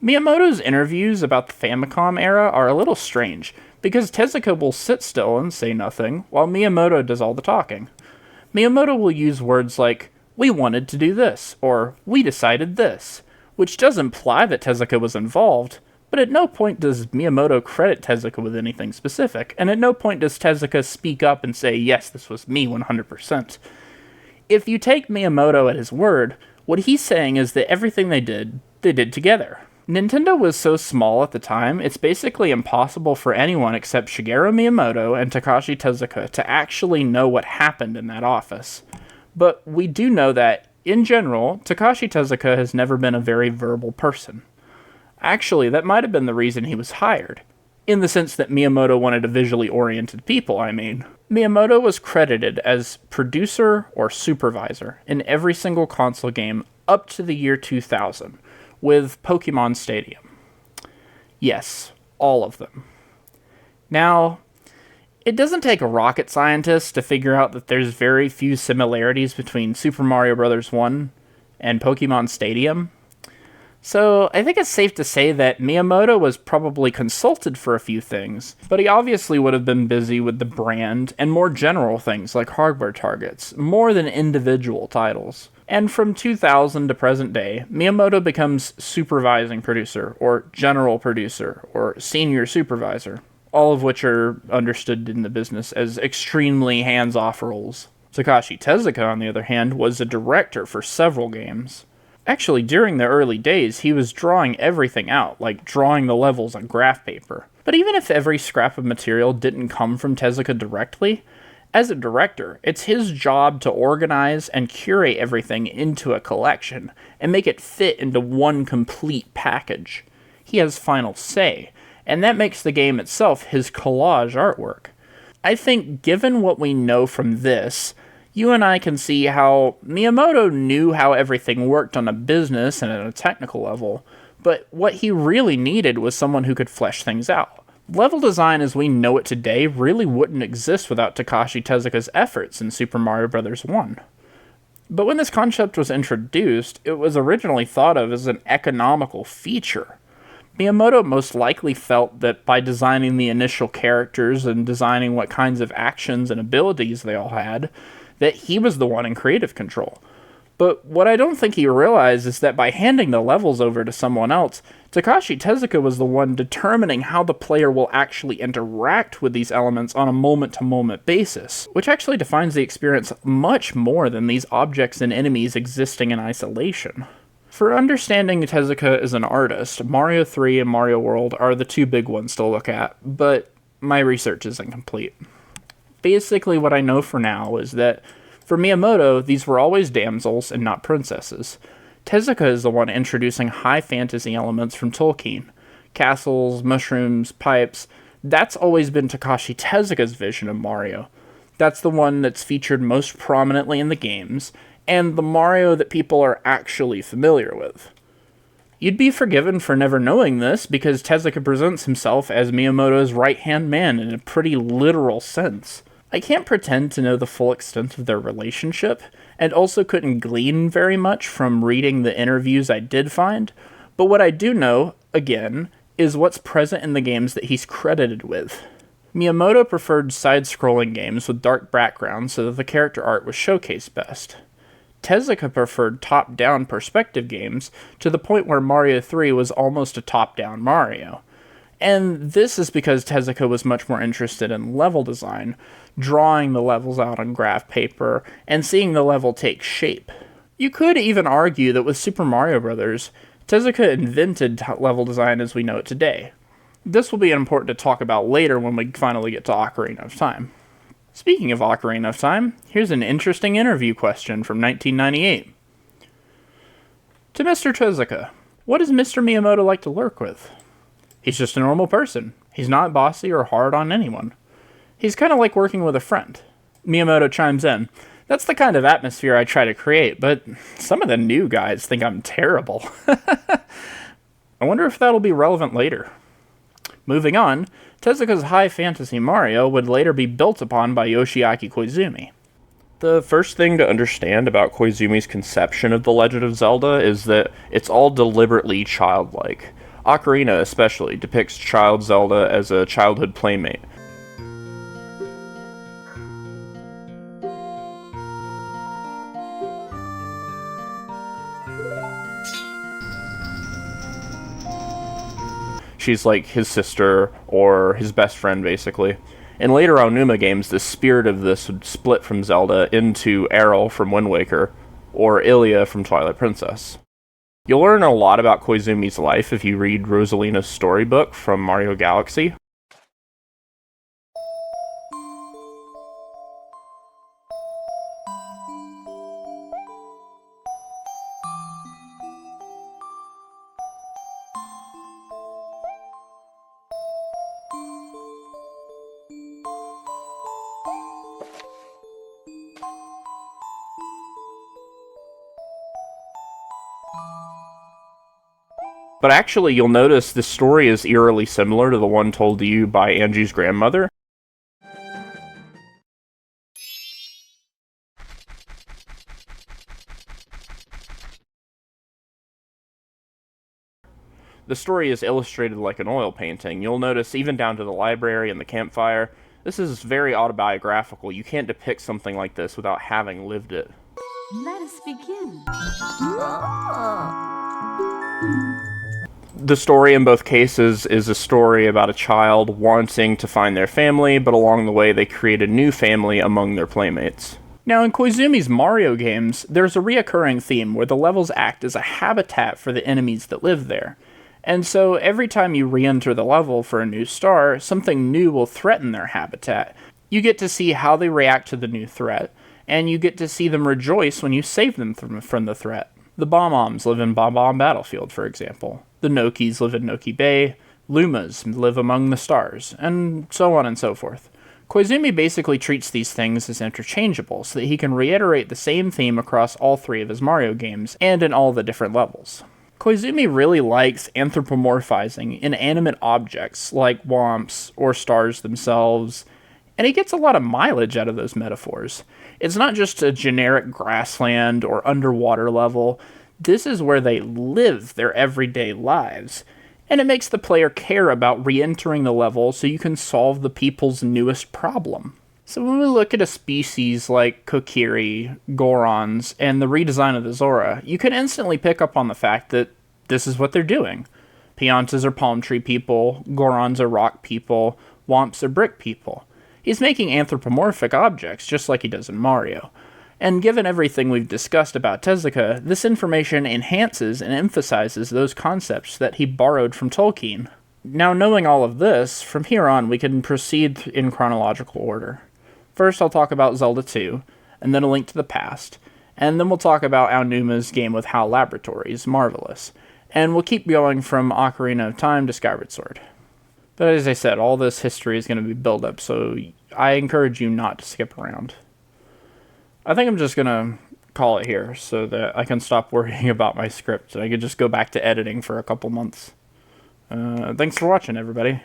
Miyamoto's interviews about the Famicom era are a little strange, because Tezuka will sit still and say nothing, while Miyamoto does all the talking. Miyamoto will use words like, "We wanted to do this," or "We decided this," which does imply that Tezuka was involved, but at no point does Miyamoto credit Tezuka with anything specific, and at no point does Tezuka speak up and say, "Yes, this was me 100%. If you take Miyamoto at his word, what he's saying is that everything they did together. Nintendo was so small at the time, it's basically impossible for anyone except Shigeru Miyamoto and Takashi Tezuka to actually know what happened in that office. But we do know that, in general, Takashi Tezuka has never been a very verbal person. Actually, that might have been the reason he was hired. In the sense that Miyamoto wanted a visually oriented people, I mean. Miyamoto was credited as producer or supervisor in every single console game up to the year 2000. With Pokemon Stadium. Yes, all of them. Now, it doesn't take a rocket scientist to figure out that there's very few similarities between Super Mario Bros. 1 and Pokemon Stadium. So, I think it's safe to say that Miyamoto was probably consulted for a few things, but he obviously would have been busy with the brand and more general things like hardware targets, more than individual titles. And from 2000 to present day, Miyamoto becomes supervising producer, or general producer, or senior supervisor, all of which are understood in the business as extremely hands-off roles. Takashi Tezuka, on the other hand, was a director for several games. Actually, during the early days, he was drawing everything out, like drawing the levels on graph paper. But even if every scrap of material didn't come from Tezuka directly, as a director, it's his job to organize and curate everything into a collection and make it fit into one complete package. He has final say, and that makes the game itself his collage artwork. I think given what we know from this, you and I can see how Miyamoto knew how everything worked on a business and at a technical level, but what he really needed was someone who could flesh things out. Level design as we know it today really wouldn't exist without Takashi Tezuka's efforts in Super Mario Bros. 1. But when this concept was introduced, it was originally thought of as an economical feature. Miyamoto most likely felt that by designing the initial characters and designing what kinds of actions and abilities they all had, that he was the one in creative control. But what I don't think he realized is that by handing the levels over to someone else, Takashi Tezuka was the one determining how the player will actually interact with these elements on a moment-to-moment basis, which actually defines the experience much more than these objects and enemies existing in isolation. For understanding Tezuka as an artist, Mario 3 and Mario World are the two big ones to look at, but my research is incomplete. Basically, what I know for now is that for Miyamoto, these were always damsels and not princesses. Tezuka is the one introducing high fantasy elements from Tolkien. Castles, mushrooms, pipes. That's always been Takashi Tezuka's vision of Mario. That's the one that's featured most prominently in the games, and the Mario that people are actually familiar with. You'd be forgiven for never knowing this, because Tezuka presents himself as Miyamoto's right-hand man in a pretty literal sense. I can't pretend to know the full extent of their relationship, and also couldn't glean very much from reading the interviews I did find, but what I do know, again, is what's present in the games that he's credited with. Miyamoto preferred side-scrolling games with dark backgrounds so that the character art was showcased best. Tezuka preferred top-down perspective games to the point where Mario 3 was almost a top-down Mario. And this is because Tezuka was much more interested in level design, drawing the levels out on graph paper, and seeing the level take shape. You could even argue that with Super Mario Bros., Tezuka invented level design as we know it today. This will be important to talk about later when we finally get to Ocarina of Time. Speaking of Ocarina of Time, here's an interesting interview question from 1998. To Mr. Tezuka, what does Mr. Miyamoto like to work with? He's just a normal person. He's not bossy or hard on anyone. He's kind of like working with a friend. Miyamoto chimes in, That's the kind of atmosphere I try to create, but some of the new guys think I'm terrible. I wonder if that'll be relevant later. Moving on, Tezuka's high fantasy Mario would later be built upon by Yoshiaki Koizumi. The first thing to understand about Koizumi's conception of The Legend of Zelda is that it's all deliberately childlike. Ocarina especially depicts child Zelda as a childhood playmate. She's like his sister, or his best friend, basically. In later Aonuma games, the spirit of this would split from Zelda into Aryll from Wind Waker, or Ilia from Twilight Princess. You'll learn a lot about Koizumi's life if you read Rosalina's storybook from Mario Galaxy. But actually, you'll notice this story is eerily similar to the one told to you by Angie's grandmother. The story is illustrated like an oil painting. You'll notice even down to the library and the campfire. This is very autobiographical. You can't depict something like this without having lived it. Let us begin. The story in both cases is a story about a child wanting to find their family, but along the way they create a new family among their playmates. Now, in Koizumi's Mario games, there's a reoccurring theme where the levels act as a habitat for the enemies that live there. And so every time you re-enter the level for a new star, something new will threaten their habitat. You get to see how they react to the new threat, and you get to see them rejoice when you save them from the threat. The Bob-ombs live in Bob-omb Battlefield, for example. The Nokis live in Noki Bay, Lumas live among the stars, and so on and so forth. Koizumi basically treats these things as interchangeable, so that he can reiterate the same theme across all three of his Mario games, and in all the different levels. Koizumi really likes anthropomorphizing inanimate objects like womps or stars themselves, and he gets a lot of mileage out of those metaphors. It's not just a generic grassland or underwater level. This is where they live their everyday lives, and it makes the player care about re-entering the level so you can solve the people's newest problem. So when we look at a species like Kokiri, Gorons, and the redesign of the Zora, you can instantly pick up on the fact that this is what they're doing. Piantas are palm tree people, Gorons are rock people, Womps are brick people. He's making anthropomorphic objects just like he does in Mario. And given everything we've discussed about Tezuka, this information enhances and emphasizes those concepts that he borrowed from Tolkien. Now, knowing all of this, from here on we can proceed in chronological order. First, I'll talk about Zelda 2, and then A Link to the Past, and then we'll talk about Aonuma's game with HAL Laboratories, Marvelous, and we'll keep going from Ocarina of Time to Skyward Sword. But as I said, all this history is going to be built up, so I encourage you not to skip around. I think I'm just going to call it here so that I can stop worrying about my script and I can just go back to editing for a couple months. Thanks for watching, everybody.